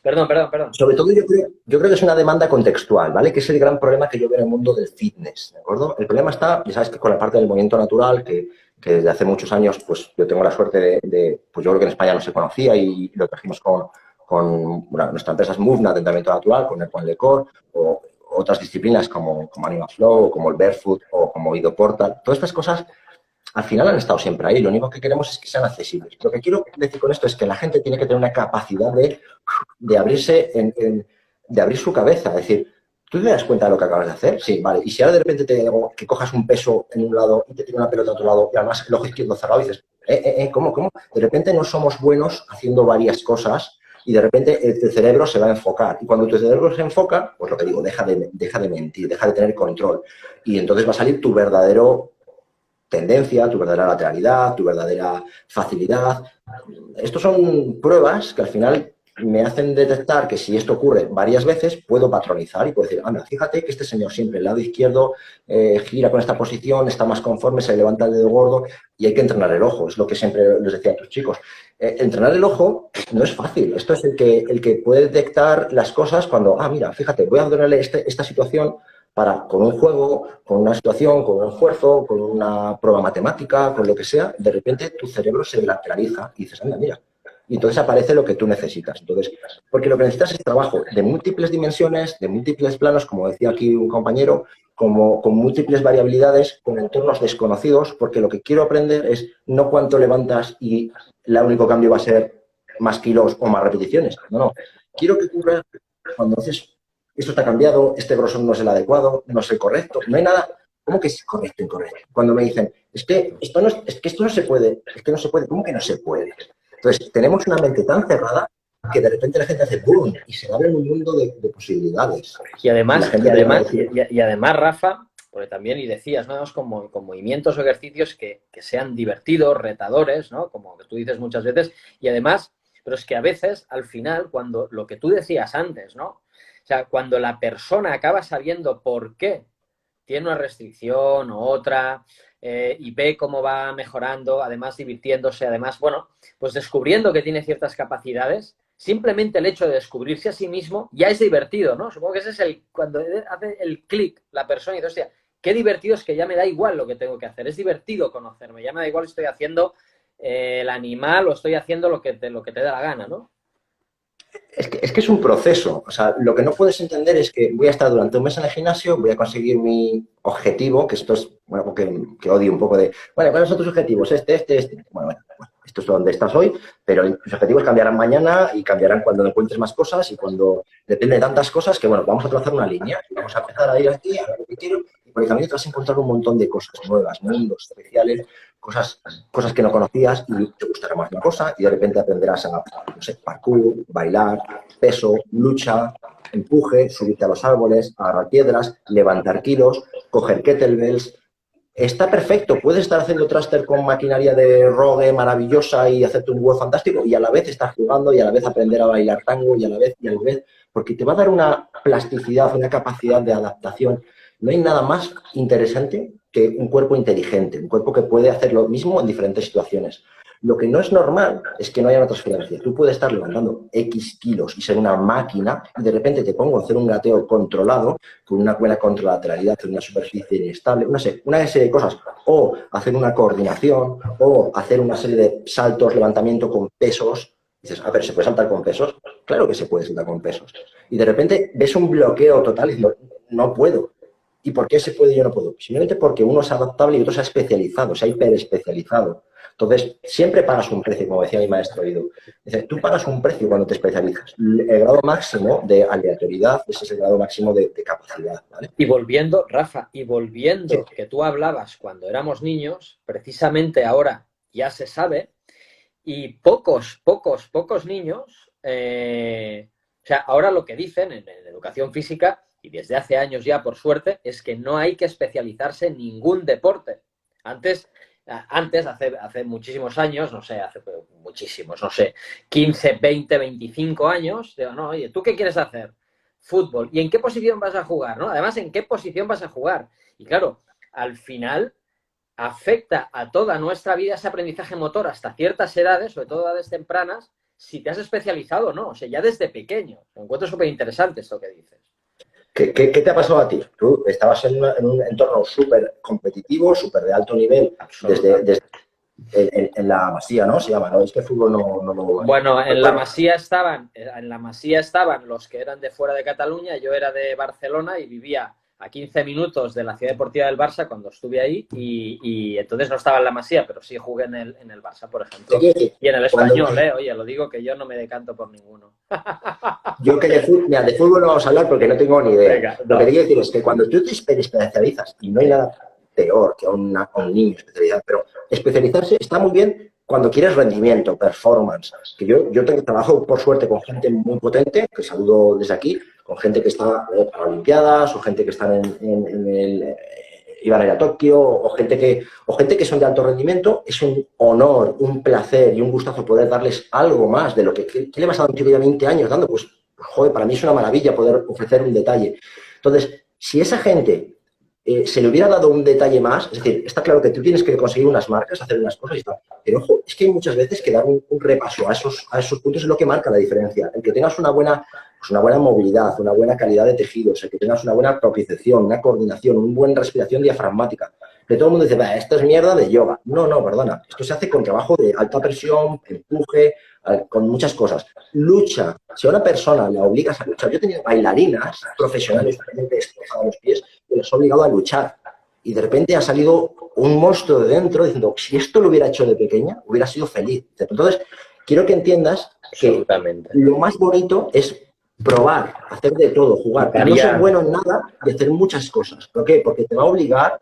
Perdón. Sobre todo yo creo que es una demanda contextual, ¿vale? Que es el gran problema que yo veo en el mundo del fitness, ¿de acuerdo? El problema está, ya sabes que con la parte del movimiento natural, que desde hace muchos años, pues yo tengo la suerte pues yo creo que en España no se conocía y lo trajimos con bueno, nuestra empresa es Movna de entrenamiento natural, con el Juan Lecor, o otras disciplinas como Animal Flow, o como el Barefoot, o como Ido Portal. Todas estas cosas al final han estado siempre ahí. Lo único que queremos es que sean accesibles. Lo que quiero decir con esto es que la gente tiene que tener una capacidad de abrirse, de abrir su cabeza. Es decir, ¿tú te das cuenta de lo que acabas de hacer? Sí, vale. Y si ahora de repente te digo que cojas un peso en un lado y te tira una pelota a otro lado y además el ojo izquierdo cerrado y dices, ¿cómo? De repente no somos buenos haciendo varias cosas y de repente el cerebro se va a enfocar. Y cuando tu cerebro se enfoca, pues lo que digo, deja de mentir, deja de tener control. Y entonces va a salir tu verdadero tendencia, tu verdadera lateralidad, tu verdadera facilidad. Estos son pruebas que al final me hacen detectar que si esto ocurre varias veces, puedo patronizar y puedo decir, anda, fíjate que este señor siempre el lado izquierdo gira con esta posición, está más conforme, se levanta el dedo gordo y hay que entrenar el ojo. Es lo que siempre les decía a tus chicos. Entrenar el ojo no es fácil. Esto es el que puede detectar las cosas cuando, mira, fíjate, voy a darle esta situación para, con un juego, con una situación, con un esfuerzo, con una prueba matemática, con lo que sea, de repente tu cerebro se lateraliza y dices, anda, mira. Y entonces aparece lo que tú necesitas. Entonces, porque lo que necesitas es trabajo de múltiples dimensiones, de múltiples planos, como decía aquí un compañero, como con múltiples variabilidades, con entornos desconocidos, porque lo que quiero aprender es no cuánto levantas y el único cambio va a ser más kilos o más repeticiones. No. Quiero que ocurra cuando haces esto está cambiado, este grosor no es el adecuado, no es el correcto, no hay nada. ¿Cómo que es correcto, incorrecto? Cuando me dicen, es que esto no se puede, es que no se puede, ¿cómo que no se puede? Entonces, tenemos una mente tan cerrada que de repente la gente hace boom y se abre un mundo de posibilidades. Y Y la además, gente te va a decir, Rafa, porque también, y decías, ¿no? Con movimientos o ejercicios que sean divertidos, retadores, ¿no? Como que tú dices muchas veces, y además, pero es que a veces, al final, cuando lo que tú decías antes, ¿no? O sea, cuando la persona acaba sabiendo por qué tiene una restricción o otra, y ve cómo va mejorando, además divirtiéndose, además, bueno, pues descubriendo que tiene ciertas capacidades, simplemente el hecho de descubrirse a sí mismo ya es divertido, ¿no? Supongo que ese es cuando hace el clic la persona y dice, hostia, qué divertido es que ya me da igual lo que tengo que hacer, es divertido conocerme, ya me da igual si estoy haciendo el animal o estoy haciendo lo que te da la gana, ¿no? es que es un proceso. O sea, lo que no puedes entender es que voy a estar durante un mes en el gimnasio, voy a conseguir mi objetivo, que esto es, bueno, que odio un poco de, bueno, ¿cuáles son tus objetivos? Este. Bueno, esto es donde estás hoy, pero tus objetivos cambiarán mañana y cambiarán cuando encuentres más cosas y cuando depende de tantas cosas que, bueno, vamos a trazar una línea, vamos a empezar a ir aquí, a lo que quiero, y por el camino te vas a encontrar un montón de cosas nuevas, mundos especiales, cosas que no conocías y te gustará más una cosa y de repente aprenderás a, no sé, parkour, bailar, peso, lucha, empuje, subirte a los árboles, agarrar piedras, levantar kilos, coger kettlebells. Está perfecto, puedes estar haciendo thruster con maquinaria de rogue maravillosa y hacerte un vuelo fantástico y a la vez estar jugando y a la vez aprender a bailar tango y a la vez, porque te va a dar una plasticidad, una capacidad de adaptación. No hay nada más interesante que un cuerpo inteligente, un cuerpo que puede hacer lo mismo en diferentes situaciones. Lo que no es normal es que no haya una transferencia. Tú puedes estar levantando X kilos y ser una máquina y de repente te pongo a hacer un gateo controlado con una buena contralateralidad en una superficie inestable, una serie de cosas. O hacer una coordinación o hacer una serie de saltos, levantamiento con pesos. Y dices, a ver, ¿se puede saltar con pesos? Claro que se puede saltar con pesos. Y de repente ves un bloqueo total y dices, no puedo. ¿Y por qué se puede y yo no puedo? Simplemente porque uno es adaptable y otro se ha especializado, se ha hiperespecializado. Entonces, siempre pagas un precio, como decía mi maestro Ido. Dice, tú pagas un precio cuando te especializas. El grado máximo de aleatoriedad, ese es el grado máximo de capacidad, ¿vale? Y volviendo, Rafa, Sí. que tú hablabas cuando éramos niños, precisamente ahora ya se sabe, y pocos niños, o sea, ahora lo que dicen en educación física, y desde hace años ya por suerte, es que no hay que especializarse en ningún deporte. Antes, hace muchísimos años, no sé, hace muchísimos, no sé, 15, 20, 25 años, digo, no, oye, ¿tú qué quieres hacer? Fútbol. ¿Y en qué posición vas a jugar? ¿No? Además, ¿en qué posición vas a jugar? Y claro, al final afecta a toda nuestra vida ese aprendizaje motor hasta ciertas edades, sobre todo edades tempranas, si te has especializado o no. O sea, ya desde pequeño. Me encuentro súper interesante esto que dices. ¿Qué te ha pasado a ti? Tú estabas en un entorno súper competitivo, súper de alto nivel, desde en la Masía, ¿no? Se llama, ¿no? Es que fútbol no lo... Bueno, Bueno, en la Masía estaban los que eran de fuera de Cataluña, yo era de Barcelona y vivía a 15 minutos de la ciudad deportiva del Barça cuando estuve ahí y entonces no estaba en la Masía, pero sí jugué en el Barça, por ejemplo. Y en el Español, oye, lo digo que yo no me decanto por ninguno. Yo que de fútbol no vamos a hablar porque no tengo ni idea. Venga, Lo que te quiero decir es que cuando tú te especializas, y no hay nada peor que a un niño especializado, pero especializarse está muy bien cuando quieres rendimiento, performance. Que yo trabajo, por suerte, con gente muy potente, que saludo desde aquí, con gente que está para Olimpiadas, o gente que están iban a ir a Tokio, o gente que son de alto rendimiento. Es un honor, un placer y un gustazo poder darles algo más de lo que... ¿Qué le vas a dar a un chico de 20 años dando? Pues, joder, para mí es una maravilla poder ofrecer un detalle. Entonces, si esa gente se le hubiera dado un detalle más, es decir, está claro que tú tienes que conseguir unas marcas, hacer unas cosas y tal, pero ojo, es que hay muchas veces que dar un repaso a esos puntos es lo que marca la diferencia. El que tengas una buena movilidad, una buena calidad de tejidos, el que tengas una buena propiocepción, una coordinación, una buena respiración diafragmática. Que todo el mundo dice, esto es mierda de yoga. No, perdona. Esto se hace con trabajo de alta presión, empuje, con muchas cosas. Lucha. Si a una persona la obligas a luchar, yo he tenido bailarinas profesionales que destrozaban los pies y les he obligado a luchar. Y de repente ha salido un monstruo de dentro diciendo, si esto lo hubiera hecho de pequeña, hubiera sido feliz. Entonces, quiero que entiendas que lo más bonito es probar, hacer de todo, jugar, no ser bueno en nada y hacer muchas cosas. ¿Por qué? Porque te va a obligar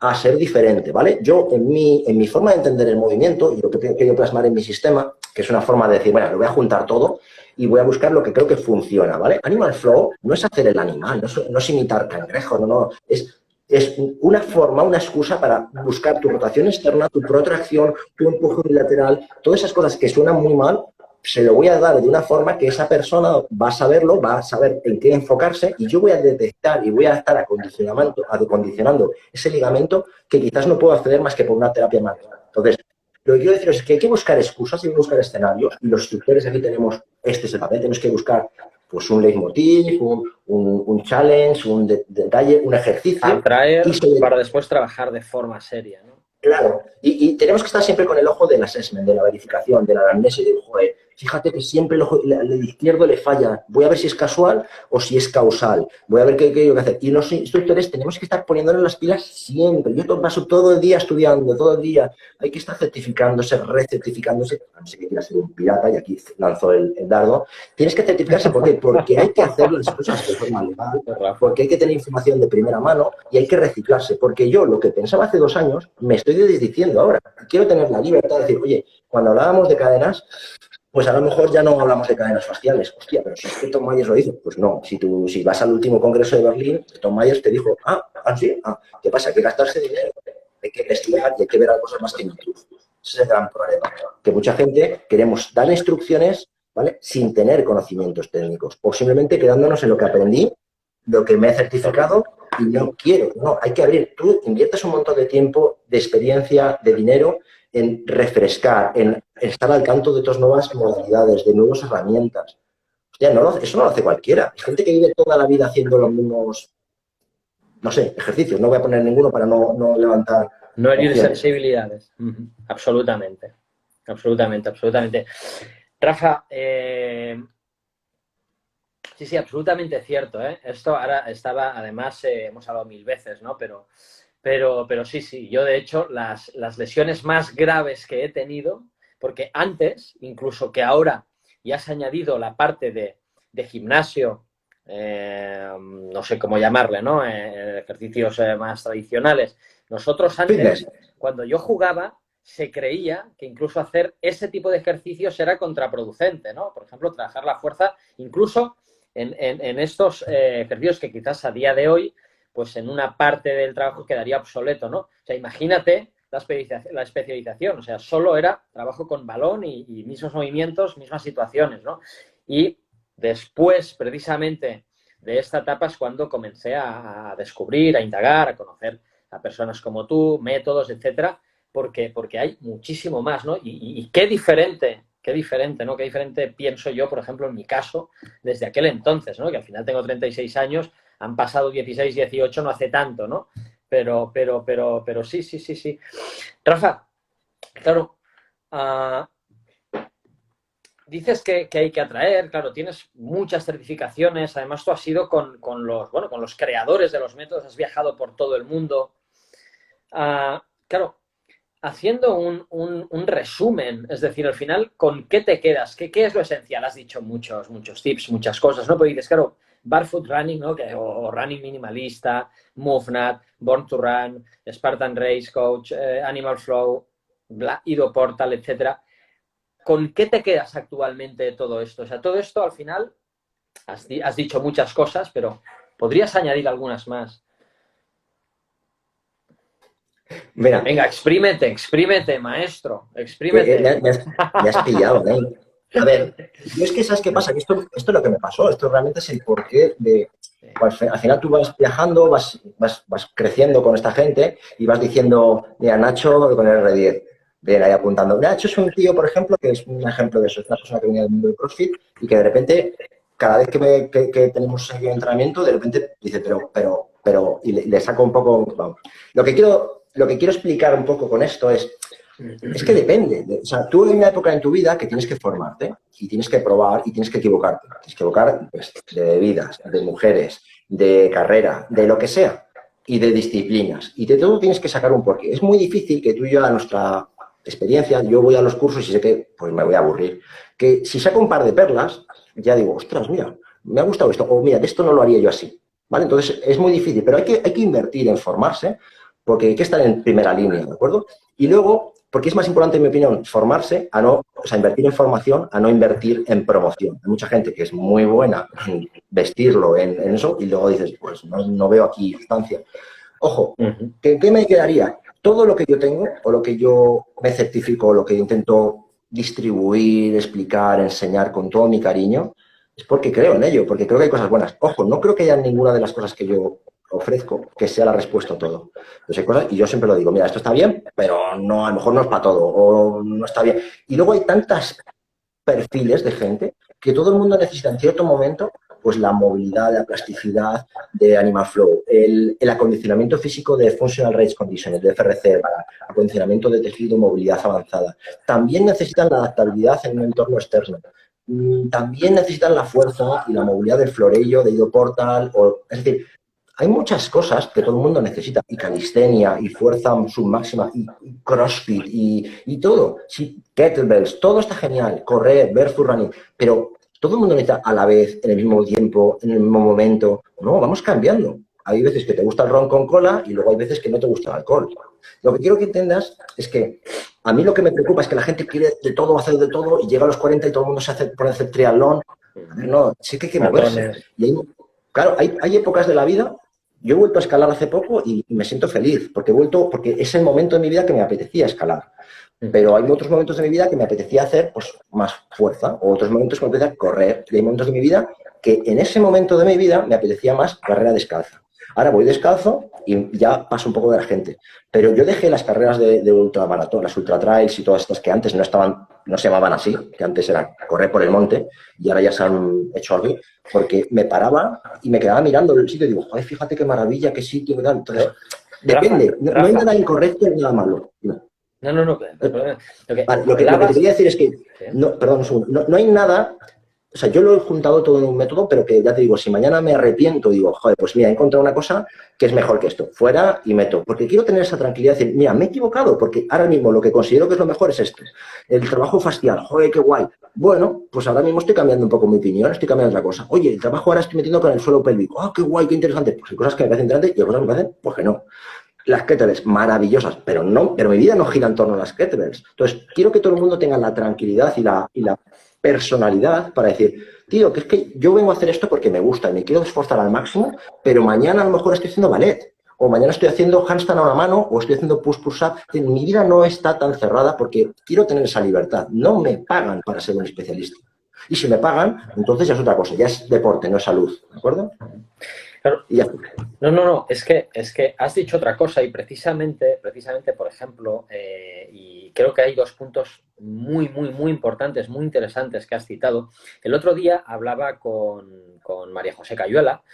a ser diferente, ¿vale? Yo, en mi forma de entender el movimiento y lo que quiero plasmar en mi sistema, que es una forma de decir, bueno, lo voy a juntar todo y voy a buscar lo que creo que funciona, ¿vale? Animal Flow no es hacer el animal, no es imitar cangrejo, no, es una forma, una excusa para buscar tu rotación externa, tu protracción, tu empuje unilateral, todas esas cosas que suenan muy mal, se lo voy a dar de una forma que esa persona va a saberlo, va a saber en qué enfocarse y yo voy a detectar y voy a estar acondicionando ese ligamento que quizás no puedo acceder más que por una terapia manual. Entonces, lo que quiero decir es que hay que buscar excusas, hay que buscar escenarios y los instructores aquí tenemos este es el papel, tenemos que buscar pues un leitmotiv, un challenge, un detalle, un ejercicio. Atraer para después trabajar de forma seria, ¿no? Claro, y tenemos que estar siempre con el ojo del assessment, de la verificación, de la anamnesis, de, joder, fíjate que siempre el izquierdo le falla, voy a ver si es casual o si es causal, voy a ver qué tengo que hacer. Y los instructores tenemos que estar poniéndonos las pilas siempre. Yo paso todo el día estudiando, todo el día, hay que estar certificándose, recertificándose, no sé qué quiera ser un pirata, y aquí lanzó el dardo, tienes que certificarse, ¿por qué? Porque hay que hacer las cosas de forma legal, porque hay que tener información de primera mano y hay que reciclarse, porque yo lo que pensaba hace 2 años, me estoy desdiciendo ahora. Quiero tener la libertad de decir, oye, cuando hablábamos de cadenas, pues a lo mejor ya no hablamos de cadenas faciales. Hostia, pero si es que Tom Myers lo hizo. Pues no, si vas al último congreso de Berlín, Tom Myers te dijo, sí, ¿qué pasa? Hay que gastarse dinero, hay que investigar y hay que ver cosas más que en YouTube. Ese es el gran problema. Que mucha gente queremos dar instrucciones, ¿vale? Sin tener conocimientos técnicos o simplemente quedándonos en lo que aprendí, lo que me he certificado y no quiero. No, hay que abrir. Tú inviertes un montón de tiempo, de experiencia, de dinero en refrescar, en estar al tanto de otras nuevas modalidades, de nuevas herramientas. Hostia, eso no lo hace cualquiera. Hay gente que vive toda la vida haciendo los mismos, no sé, ejercicios. No voy a poner ninguno para no levantar. No herir sensibilidades. Absolutamente. Absolutamente. Rafa, sí, absolutamente cierto, ¿eh? Esto ahora estaba, además, hemos hablado 1000 veces, ¿no? Pero sí, yo de hecho las lesiones más graves que he tenido, porque antes, incluso que ahora ya has añadido la parte de gimnasio, no sé cómo llamarle, ¿no? Ejercicios más tradicionales. Nosotros antes, cuando yo jugaba, se creía que incluso hacer ese tipo de ejercicios era contraproducente, ¿no? Por ejemplo, trabajar la fuerza, incluso en estos ejercicios que quizás a día de hoy pues en una parte del trabajo quedaría obsoleto, ¿no? O sea, imagínate la especialización, o sea, solo era trabajo con balón y mismos movimientos, mismas situaciones, ¿no? Y después, precisamente, de esta etapa es cuando comencé a descubrir, a indagar, a conocer a personas como tú, métodos, etcétera, porque hay muchísimo más, ¿no? Y qué diferente, ¿no? Qué diferente pienso yo, por ejemplo, en mi caso, desde aquel entonces, ¿no? Que al final tengo 36 años, han pasado 16, 18, no hace tanto, ¿no? Pero sí. Rafa, claro, dices que hay que atraer, claro, tienes muchas certificaciones, además tú has ido con los creadores de los métodos, has viajado por todo el mundo. Claro, haciendo un resumen, es decir, al final, ¿con qué te quedas? ¿Qué es lo esencial? Has dicho muchos tips, muchas cosas, ¿no? Pero dices, claro, Barefoot Running, ¿no? O Running Minimalista, MoveNat, Born to Run, Spartan Race Coach, Animal Flow, Ido Portal, etcétera. ¿Con qué te quedas actualmente de todo esto? O sea, todo esto al final, has dicho muchas cosas, pero ¿podrías añadir algunas más? Mira, venga, exprímete, maestro, exprímete. Me has pillado, ¿eh? A ver, yo es que, ¿sabes qué pasa? Que esto es lo que me pasó, esto realmente es el porqué de... Pues, al final tú vas viajando, vas creciendo con esta gente y vas diciendo, mira, Nacho con el R10, bien, ahí apuntando. Nacho es un tío, por ejemplo, que es un ejemplo de eso, es una persona que venía del mundo del CrossFit y que de repente, cada vez que tenemos un entrenamiento, de repente dice, pero, y le saco un poco, vamos. Lo que quiero explicar un poco con esto es que depende. O sea, tú hay una época en tu vida que tienes que formarte y tienes que probar y tienes que equivocarte. Tienes que equivocar pues, de bebidas, de mujeres, de carrera, de lo que sea y de disciplinas. Y de todo tienes que sacar un porqué. Es muy difícil que tú y yo, a nuestra experiencia, yo voy a los cursos y sé que pues me voy a aburrir. Que si saco un par de perlas, ya digo, ostras, mira, me ha gustado esto. O mira, de esto no lo haría yo así. ¿Vale? Entonces es muy difícil, pero hay que invertir en formarse porque hay que estar en primera línea, ¿de acuerdo? Y luego, porque es más importante, en mi opinión, formarse, invertir en formación, a no invertir en promoción. Hay mucha gente que es muy buena en vestirlo en eso y luego dices, pues no veo aquí sustancia. Ojo, ¿qué me quedaría? Todo lo que yo tengo o lo que yo me certifico, lo que intento distribuir, explicar, enseñar con todo mi cariño, es porque creo en ello, porque creo que hay cosas buenas. Ojo, no creo que haya ninguna de las cosas que yo ofrezco que sea la respuesta a todo. Entonces hay cosas, y yo siempre lo digo, mira, esto está bien, pero no, a lo mejor no es para todo, o no está bien. Y luego hay tantos perfiles de gente que todo el mundo necesita en cierto momento pues la movilidad, la plasticidad de Animal Flow, el acondicionamiento físico de Functional Race Conditioning, de FRC, para acondicionamiento de tejido, movilidad avanzada. También necesitan la adaptabilidad en un entorno externo. También necesitan la fuerza y la movilidad del florello, de Ido Portal, es decir, hay muchas cosas que todo el mundo necesita, y calistenia, y fuerza submáxima, y crossfit, y todo. Sí, kettlebells, todo está genial, correr, barefoot running, pero todo el mundo necesita a la vez, en el mismo tiempo, en el mismo momento. No, vamos cambiando. Hay veces que te gusta el ron con cola y luego hay veces que no te gusta el alcohol. Lo que quiero que entiendas es que a mí lo que me preocupa es que la gente quiere de todo, hacer de todo, y llega a los 40 y todo el mundo pone a hacer triatlón. A ver, no, sí que hay que moverse. Y claro, hay épocas de la vida. Yo he vuelto a escalar hace poco y me siento feliz, porque es el momento de mi vida que me apetecía escalar. Pero hay otros momentos de mi vida que me apetecía hacer pues, más fuerza, o otros momentos que me apetecía correr. Y hay momentos de mi vida que en ese momento de mi vida me apetecía más carrera descalza. Ahora voy descalzo y ya paso un poco de la gente. Pero yo dejé las carreras de ultramaratón, las ultratrails y todas estas que antes no se llamaban así, que antes era correr por el monte, y ahora ya se han hecho algo, porque me paraba y me quedaba mirando el sitio y digo, joder, fíjate qué maravilla, qué sitio, qué tal. Entonces, depende, no hay nada incorrecto ni nada malo. No. No. Lo que te quería decir es que, no hay nada. O sea, yo lo he juntado todo en un método, pero que ya te digo, si mañana me arrepiento, digo, joder, pues mira, he encontrado una cosa que es mejor que esto. Fuera y meto. Porque quiero tener esa tranquilidad de decir, mira, me he equivocado, porque ahora mismo lo que considero que es lo mejor es esto. El trabajo facial, joder, qué guay. Bueno, pues ahora mismo estoy cambiando un poco mi opinión, estoy cambiando otra cosa. Oye, el trabajo ahora estoy metiendo con el suelo pélvico. ¡Ah, qué guay, qué interesante! Pues hay cosas que me parecen interesantes y hay cosas que me parecen, pues que no. Las kettlebells, maravillosas, pero mi vida no gira en torno a las kettlebells. Entonces, quiero que todo el mundo tenga la tranquilidad y la personalidad para decir, tío, que es que yo vengo a hacer esto porque me gusta y me quiero esforzar al máximo, pero mañana a lo mejor estoy haciendo ballet, o mañana estoy haciendo handstand a una mano, o estoy haciendo push-up. Mi vida no está tan cerrada porque quiero tener esa libertad. No me pagan para ser un especialista. Y si me pagan, entonces ya es otra cosa, ya es deporte, no es salud, ¿de acuerdo? Claro. Y ya. No, es que has dicho otra cosa y precisamente, por ejemplo, y creo que hay dos puntos muy importantes, muy interesantes que has citado. El otro día hablaba con María José Cayuela,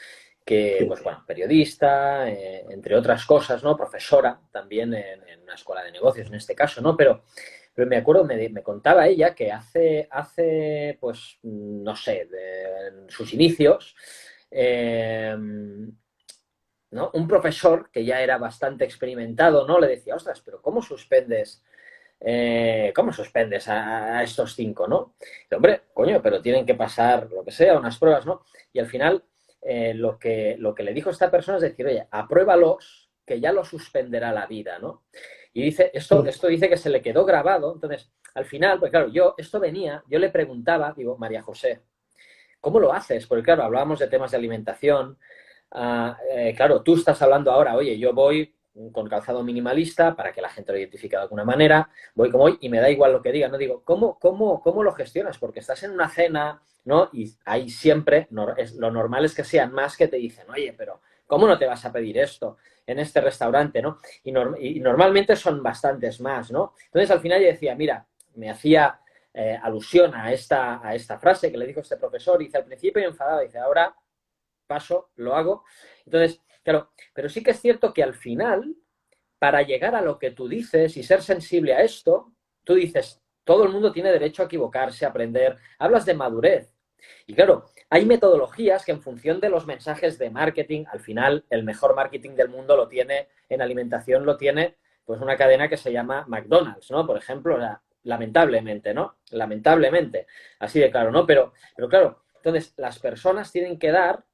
que, pues bueno, periodista, entre otras cosas, ¿no? Profesora también en una escuela de negocios en este caso, ¿no? Pero me acuerdo, me contaba ella que hace pues, no sé, en sus inicios, ¿no? Un profesor que ya era bastante experimentado, ¿no? Le decía, ostras, pero ¿cómo suspendes a estos 5, ¿no? Y, hombre, coño, pero tienen que pasar lo que sea, unas pruebas, ¿no? Y al final lo que le dijo esta persona es decir, oye, apruébalos, que ya lo suspenderá la vida, ¿no? Y dice, esto dice que se le quedó grabado. Entonces, al final, pues claro, yo le preguntaba, digo, María José, ¿cómo lo haces? Porque claro, hablábamos de temas de alimentación. Claro, tú estás hablando ahora, oye, yo voy con calzado minimalista para que la gente lo identifique de alguna manera, voy como voy y me da igual lo que diga, no digo, ¿cómo lo gestionas? Porque estás en una cena, ¿no? Y ahí siempre, lo normal es que sean más que te dicen, oye, pero ¿cómo no te vas a pedir esto en este restaurante, ¿no? Y normalmente son bastantes más, ¿no? Entonces al final yo decía, mira, me hacía alusión a esta frase que le dijo este profesor, dice al principio enfadado, dice, ahora paso, lo hago. Entonces, claro, pero sí que es cierto que al final, para llegar a lo que tú dices y ser sensible a esto, tú dices, todo el mundo tiene derecho a equivocarse, a aprender, hablas de madurez. Y claro, hay metodologías que en función de los mensajes de marketing, al final el mejor marketing del mundo lo tiene, en alimentación lo tiene, pues una cadena que se llama McDonald's, ¿no? Por ejemplo, lamentablemente, ¿no? Lamentablemente, así de claro, ¿no? Pero claro, entonces las personas tienen que dar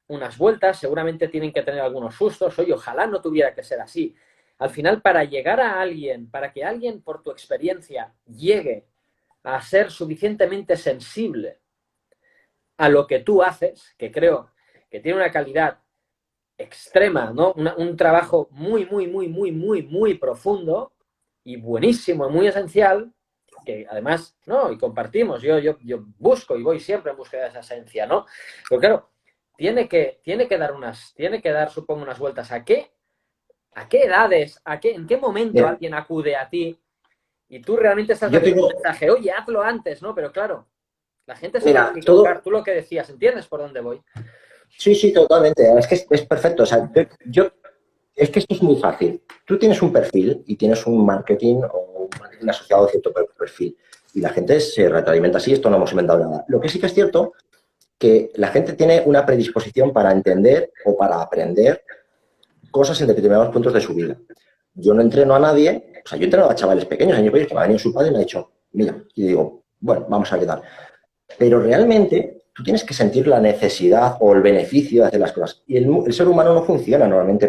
unas vueltas, seguramente tienen que tener algunos sustos, oye, ojalá no tuviera que ser así. Al final, para llegar a alguien, para que alguien por tu experiencia llegue a ser suficientemente sensible a lo que tú haces, que creo que tiene una calidad extrema, ¿no? Un trabajo muy profundo y buenísimo, muy esencial, que además, ¿no? Y compartimos, yo busco y voy siempre en búsqueda de esa esencia, ¿no? Pero claro, tiene que dar, supongo, unas vueltas. ¿A qué edades, en qué momento alguien acude a ti y tú realmente estás dando un mensaje? Oye, hazlo antes, ¿no? Pero claro, la gente se tiene que equivocar. Tú lo que decías, ¿entiendes por dónde voy? Sí, totalmente. Es que es perfecto. O sea, es que esto es muy fácil. Tú tienes un perfil y tienes un marketing o un marketing asociado a cierto perfil. Y la gente se retroalimenta así, esto no hemos inventado nada. Lo que sí que es cierto que la gente tiene una predisposición para entender o para aprender cosas en determinados puntos de su vida. Yo no entreno a nadie, o sea, yo entreno a chavales pequeños, a niños pequeños, que me ha venido su padre y me ha dicho, mira, y digo, bueno, vamos a quedar. Pero realmente tú tienes que sentir la necesidad o el beneficio de hacer las cosas. Y el ser humano no funciona normalmente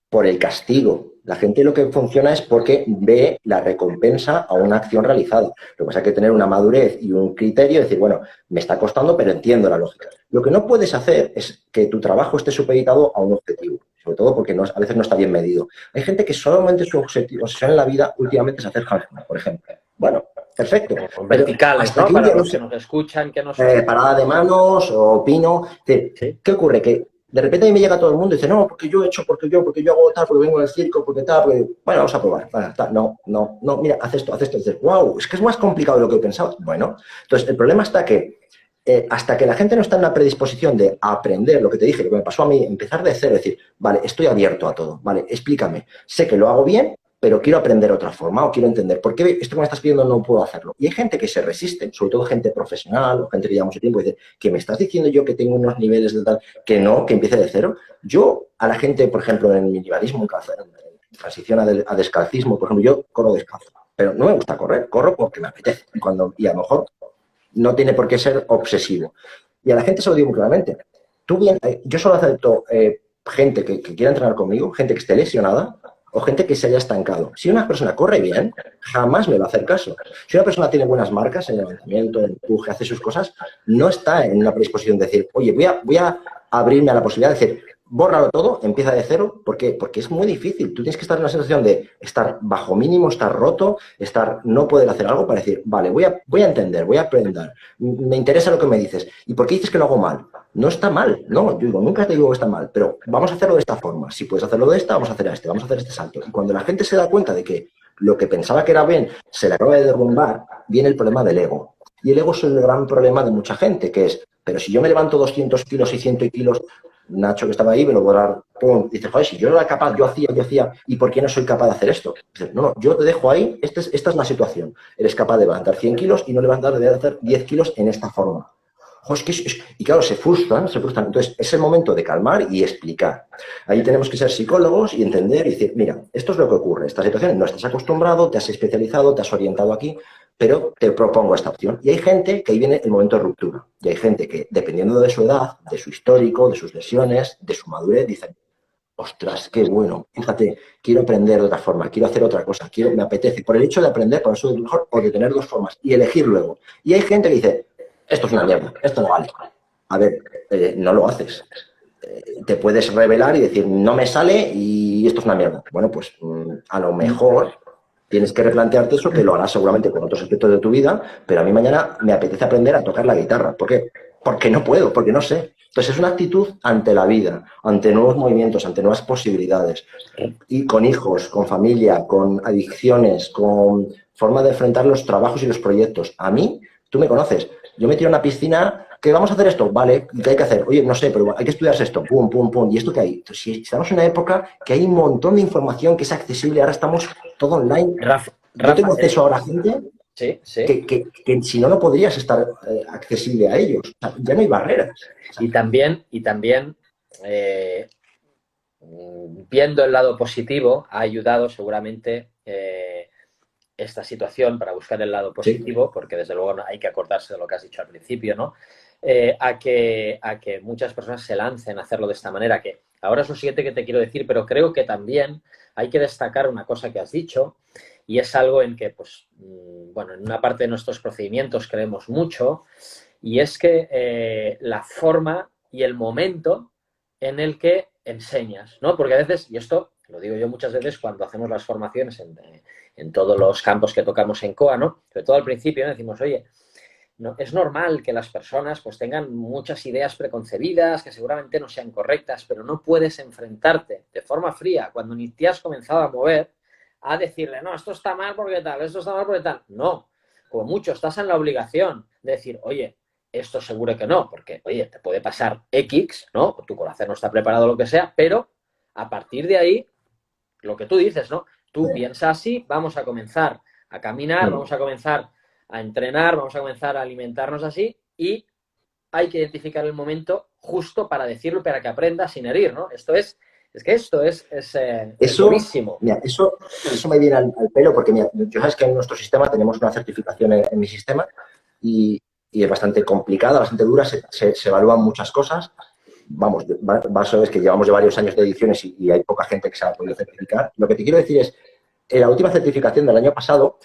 por el castigo. La gente lo que funciona es porque ve la recompensa a una acción realizada. Lo que pasa es que tener una madurez y un criterio, decir, bueno, me está costando, pero entiendo la lógica. Lo que no puedes hacer es que tu trabajo esté supeditado a un objetivo, sobre todo porque a veces no está bien medido. Hay gente que solamente su obsesión en la vida últimamente es hacer handstand, por ejemplo. Bueno, perfecto. Verticales, ¿no? Para los que nos escuchan, que no sé. Parada de manos o pino. ¿Sí? ¿Qué ocurre? Que de repente a mí me llega todo el mundo y dice, no, porque yo he hecho, porque yo hago tal, porque vengo del circo, porque tal, porque... Bueno, vamos a probar. Bueno, tal. No, mira, haz esto. Dices, wow, es que es más complicado de lo que pensaba. Bueno, entonces el problema está que hasta que la gente no está en una predisposición de aprender lo que te dije, lo que me pasó a mí, empezar de cero, decir, vale, estoy abierto a todo, vale, explícame, sé que lo hago bien, pero quiero aprender otra forma o quiero entender por qué esto que me estás pidiendo no puedo hacerlo. Y hay gente que se resiste, sobre todo gente profesional o gente que lleva mucho tiempo, y dice, que me estás diciendo yo que tengo unos niveles de tal, que no, que empiece de cero. Yo a la gente, por ejemplo, en minimalismo, en transición a descalcismo, por ejemplo, yo corro descalzo, pero no me gusta correr, corro porque me apetece. Y a lo mejor no tiene por qué ser obsesivo. Y a la gente se lo digo muy claramente. Yo solo acepto gente que quiera entrenar conmigo, gente que esté lesionada, o gente que se haya estancado. Si una persona corre bien, jamás me va a hacer caso. Si una persona tiene buenas marcas en el lanzamiento, en el empuje, hace sus cosas, no está en una predisposición de decir, oye, voy a abrirme a la posibilidad de decir, bórralo todo, empieza de cero. ¿Por qué? Porque es muy difícil. Tú tienes que estar en una sensación de estar bajo mínimo, estar roto, no poder hacer algo para decir, vale, voy a entender, voy a aprender, me interesa lo que me dices. ¿Y por qué dices que lo hago mal? No está mal, no, yo digo, nunca te digo que está mal, pero vamos a hacerlo de esta forma. Si puedes hacerlo de esta, vamos a hacer vamos a hacer este salto. Y cuando la gente se da cuenta de que lo que pensaba que era bien se le acaba de derrumbar, viene el problema del ego. Y el ego es el gran problema de mucha gente, que es, pero si yo me levanto 200 kilos y 100 kilos, Nacho, que estaba ahí, me lo voy a dar, pum, dice, joder, si yo no era capaz, yo hacía, ¿y por qué no soy capaz de hacer esto? Dice, no, yo te dejo ahí, esta es la situación. Eres capaz de levantar 100 kilos y no de hacer 10 kilos en esta forma. Joder, y claro, se frustran. Entonces, es el momento de calmar y explicar. Ahí tenemos que ser psicólogos y entender y decir, mira, esto es lo que ocurre, esta situación, no estás acostumbrado, te has especializado, te has orientado aquí, pero te propongo esta opción. Y hay gente que ahí viene el momento de ruptura. Y hay gente que, dependiendo de su edad, de su histórico, de sus lesiones, de su madurez, dicen, ostras, qué bueno, fíjate, quiero aprender de otra forma, quiero hacer otra cosa, me apetece. Por el hecho de aprender, por eso es mejor, o de tener dos formas y elegir luego. Y hay gente que dice, esto es una mierda, esto no vale. A ver, no lo haces. Te puedes revelar y decir, no me sale y esto es una mierda. Bueno, pues a lo mejor tienes que replantearte eso, que lo harás seguramente con otros aspectos de tu vida, pero a mí mañana me apetece aprender a tocar la guitarra. ¿Por qué? Porque no puedo, porque no sé. Entonces es una actitud ante la vida, ante nuevos movimientos, ante nuevas posibilidades. Y con hijos, con familia, con adicciones, con forma de enfrentar los trabajos y los proyectos. A mí, tú me conoces, yo me tiro a una piscina, ¿qué vamos a hacer esto? Vale, ¿qué hay que hacer? Oye, no sé, pero hay que estudiarse esto, pum, pum, pum. ¿Y esto qué hay? Entonces, si estamos en una época que hay un montón de información que es accesible, ahora estamos todo online. Rafa, yo tengo acceso ahora a gente sí, sí. que si no, no podrías estar accesible a ellos. O sea, ya no hay barreras. Y también viendo el lado positivo, ha ayudado seguramente esta situación para buscar el lado positivo, sí, porque desde luego no hay que acordarse de lo que has dicho al principio, ¿no? A que muchas personas se lancen a hacerlo de esta manera, que ahora es lo siguiente que te quiero decir, pero creo que también hay que destacar una cosa que has dicho, y es algo en que, pues, bueno, en una parte de nuestros procedimientos creemos mucho, y es que la forma y el momento en el que enseñas, ¿no? Porque a veces, y esto lo digo yo muchas veces cuando hacemos las formaciones en todos los campos que tocamos en COA, ¿no? Sobre todo al principio, ¿no? Decimos, oye, no, es normal que las personas pues tengan muchas ideas preconcebidas, que seguramente no sean correctas, pero no puedes enfrentarte de forma fría cuando ni te has comenzado a mover a decirle, no, esto está mal porque tal, esto está mal porque tal. No, como mucho estás en la obligación de decir, oye, esto seguro que no, porque, oye, te puede pasar X, ¿no? Tu corazón no está preparado, lo que sea, pero a partir de ahí, lo que tú dices, ¿no? Tú piensas así, vamos a comenzar a caminar, vamos a comenzar a entrenar, vamos a comenzar a alimentarnos así y hay que identificar el momento justo para decirlo, para que aprenda sin herir, ¿no? Esto es buenísimo. Mira, eso me viene al pelo porque, mira, yo sabes que en nuestro sistema tenemos una certificación en mi sistema y es bastante complicada, bastante dura, se evalúan muchas cosas. Vamos, sabes que llevamos ya varios años de ediciones y hay poca gente que se ha podido certificar. Lo que te quiero decir es, en la última certificación del año pasado,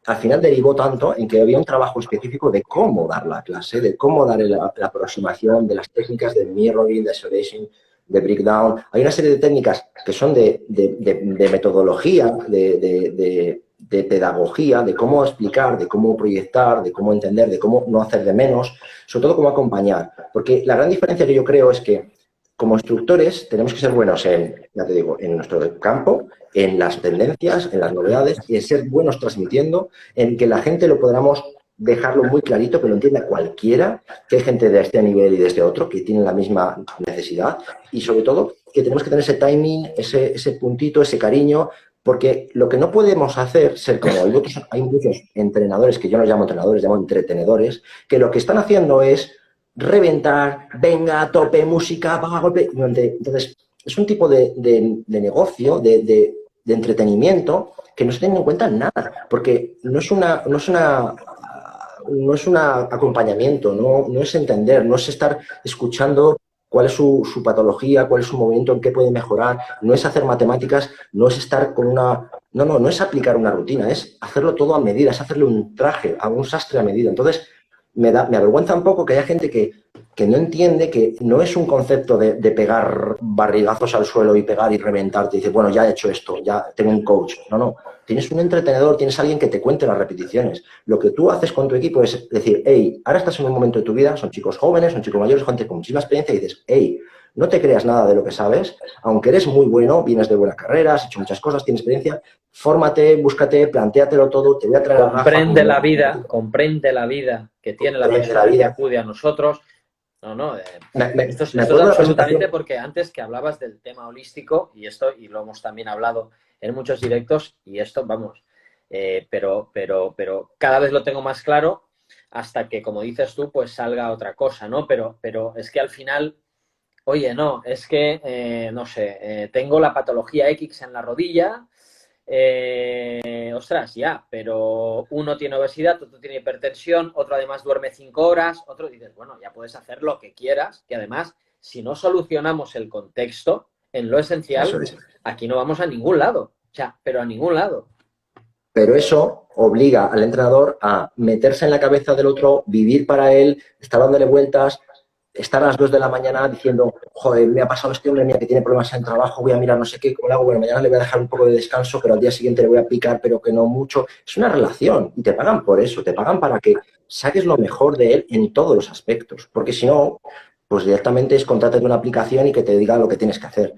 al final derivó tanto en que había un trabajo específico de cómo dar la clase, de cómo dar la aproximación de las técnicas de mirroring, de isolation, de breakdown. Hay una serie de técnicas que son de metodología, de pedagogía, de cómo explicar, de cómo proyectar, de cómo entender, de cómo no hacer de menos, sobre todo cómo acompañar. Porque la gran diferencia que yo creo es que como instructores tenemos que ser buenos ya te digo, en nuestro campo, en las tendencias, en las novedades, y en ser buenos transmitiendo, en que la gente lo podamos dejarlo muy clarito, que lo entienda cualquiera, que hay gente de este nivel y de este otro que tienen la misma necesidad, y sobre todo que tenemos que tener ese timing, ese puntito, ese cariño, porque lo que no podemos hacer, ser como hay muchos entrenadores, que yo no llamo entrenadores, llamo entretenedores, que lo que están haciendo es reventar, venga, tope, música, paga, golpe. Entonces, es un tipo de negocio, de entretenimiento que no se tiene en cuenta en nada, porque no es un acompañamiento, no es entender, no es estar escuchando cuál es su patología, cuál es su movimiento, en qué puede mejorar, no es hacer matemáticas, no es estar con una... No es aplicar una rutina, es hacerlo todo a medida, es hacerle un traje, a un sastre a medida. Entonces, me avergüenza un poco que haya gente que que no entiende que no es un concepto de pegar barrigazos al suelo y pegar y reventarte y decir, bueno, ya he hecho esto, ya tengo un coach. No, no. Tienes un entretenedor, tienes alguien que te cuente las repeticiones. Lo que tú haces con tu equipo es decir, hey, ahora estás en un momento de tu vida, son chicos jóvenes, son chicos mayores, gente con muchísima experiencia, y dices, hey, no te creas nada de lo que sabes, aunque eres muy bueno, vienes de buena carrera, has hecho muchas cosas, tienes experiencia, fórmate, búscate, plantéatelo todo, te voy a traer a Rafa como comprende la vida que tiene la comprende la persona que vida. acude a nosotros. No, no, Me esto es acuerdo de la absolutamente presentación. porque antes que hablabas del tema holístico, y lo hemos también hablado en muchos directos, y esto, vamos, pero cada vez lo tengo más claro hasta que, como dices tú, pues salga otra cosa, ¿no? Pero es que al final, oye, no, es que, no sé, tengo la patología X en la rodilla, ostras, ya, pero uno tiene obesidad, otro tiene hipertensión, otro además duerme 5 horas, otro dices, bueno, ya puedes hacer lo que quieras, que además, si no solucionamos el contexto en lo Eso esencial, es. aquí no vamos a ningún lado, o sea, pero a ningún lado. Pero eso obliga al entrenador a meterse en la cabeza del otro, vivir para él, estar dándole vueltas, estar a las 2 de la mañana diciendo, joder, me ha pasado este hombre, mira, que tiene problemas en el trabajo, voy a mirar no sé qué, cómo lo hago, bueno, mañana le voy a dejar un poco de descanso, pero al día siguiente le voy a picar, pero que no mucho. Es una relación y te pagan por eso, te pagan para que saques lo mejor de él en todos los aspectos, porque si no, pues directamente es contrátate una aplicación y que te diga lo que tienes que hacer.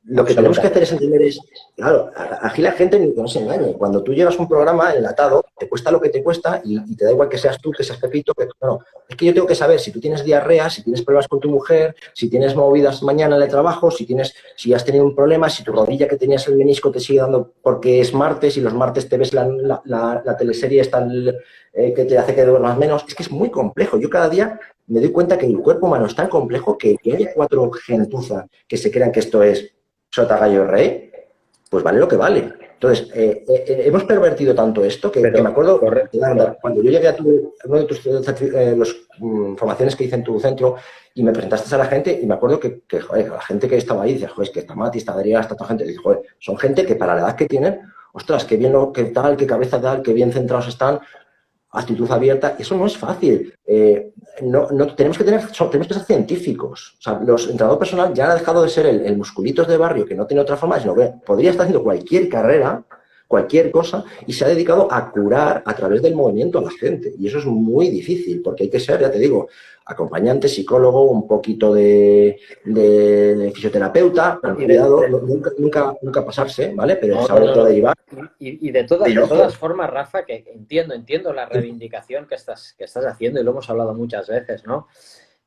Lo que tenemos que hacer es Absolutamente. entender es, claro, aquí la gente ni que no se engañe. Cuando tú llevas un programa enlatado, te cuesta lo que te cuesta y te da igual que seas tú, que seas Pepito, que no. Es que yo tengo que saber si tú tienes diarrea, si tienes problemas con tu mujer, si tienes movidas mañana en el trabajo, si has tenido un problema, si tu rodilla que tenías el menisco te sigue dando porque es martes y los martes te ves la teleserie esta, que te hace que duermas menos. Es que es muy complejo. Yo cada día me doy cuenta que el cuerpo humano es tan complejo que haya 4 gentuza que se crean que esto es sota gallo rey, pues vale lo que vale. Entonces, hemos pervertido tanto esto que me Pero, acuerdo, correcto. cuando yo llegué a uno de tus formaciones que hice en tu centro y me presentaste a la gente y me acuerdo que joder, la gente que estaba ahí, dice, joder, es que está Mati, está Adrián, está toda gente, dice, joder, son gente que para la edad que tienen, ostras, qué bien, qué tal, qué cabeza tal, qué bien centrados están, actitud abierta, eso no es fácil. Tenemos que ser científicos. O sea, los entrenadores personal ya han dejado de ser el musculitos de barrio que no tiene otra forma, sino que podría estar haciendo cualquier carrera, cualquier cosa, y se ha dedicado a curar a través del movimiento a la gente. Y eso es muy difícil, porque hay que ser, ya te digo, acompañante, psicólogo, un poquito de fisioterapeuta, pero Y cuidado, nunca pasarse, ¿vale? Pero no, no, saber no, todo no. derivar. De Pero todas formas, Rafa, que entiendo la reivindicación que estás haciendo y lo hemos hablado muchas veces, ¿no?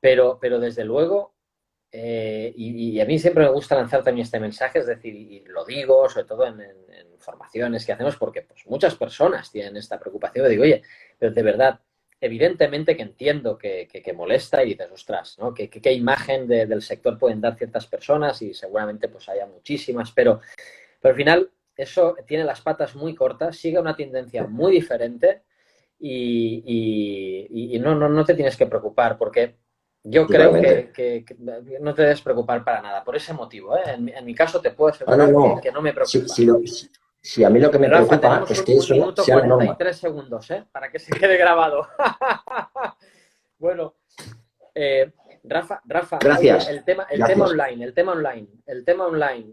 Pero desde luego, y a mí siempre me gusta lanzar también este mensaje, es decir, y lo digo, sobre todo en formaciones que hacemos, porque pues, muchas personas tienen esta preocupación. Yo digo, oye, pero de verdad, evidentemente que entiendo que molesta y dices, ostras, ¿no? ¿Qué imagen del sector pueden dar ciertas personas? Y seguramente pues haya muchísimas, pero al final eso tiene las patas muy cortas, sigue una tendencia muy diferente y no te tienes que preocupar porque yo creo Totalmente. que no te debes preocupar para nada, por ese motivo. ¿Eh? En mi caso te puedo Ah, no, asegurar no. que no me Si, preocupa. si a mí lo que me Rafa, preocupa tenemos es un, que un eso minuto sea la norma. 43 segundos, ¿eh? Para que se quede grabado. Bueno, Rafa, oye, Gracias. Gracias. el tema online,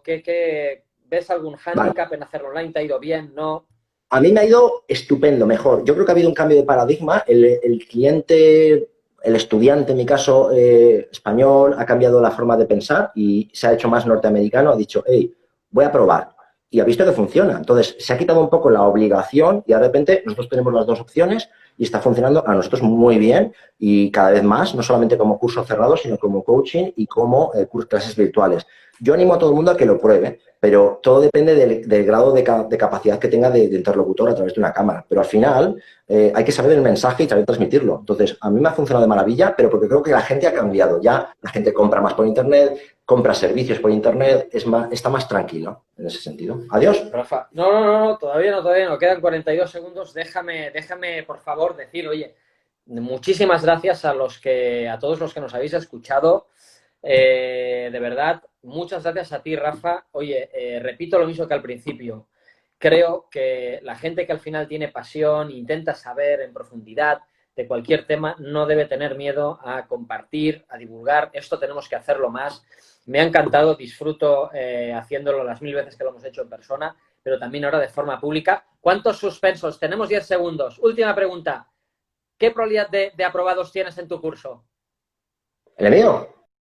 ¿qué ves algún Vale. hándicap en hacerlo online? ¿Te ha ido bien? ¿No? A mí me ha ido estupendo, mejor. Yo creo que ha habido un cambio de paradigma. El cliente, el estudiante, en mi caso, español, ha cambiado la forma de pensar y se ha hecho más norteamericano. Ha dicho, hey, voy a probar. Y ha visto que funciona. Entonces, se ha quitado un poco la obligación y de repente nosotros tenemos las dos opciones y está funcionando a nosotros muy bien y cada vez más, no solamente como curso cerrado, sino como coaching y como clases virtuales. Yo animo a todo el mundo a que lo pruebe, pero todo depende del grado de capacidad que tenga de interlocutor a través de una cámara. Pero al final hay que saber el mensaje y saber transmitirlo. Entonces, a mí me ha funcionado de maravilla, pero porque creo que la gente ha cambiado. Ya la gente compra más por Internet, compra servicios por Internet, está más tranquilo en ese sentido. Adiós. Rafa, no, todavía no, quedan 42 segundos. Déjame, por favor, decir, oye, muchísimas gracias a todos los que nos habéis escuchado. De verdad, muchas gracias a ti, Rafa. Oye, repito lo mismo que al principio. Creo que la gente que al final tiene pasión, intenta saber en profundidad, de cualquier tema, no debe tener miedo a compartir, a divulgar. Esto tenemos que hacerlo más. Me ha encantado, disfruto haciéndolo las 1000 veces que lo hemos hecho en persona, pero también ahora de forma pública. ¿Cuántos suspensos? Tenemos 10 segundos. Última pregunta. ¿Qué probabilidad de aprobados tienes en tu curso? ¿El mío?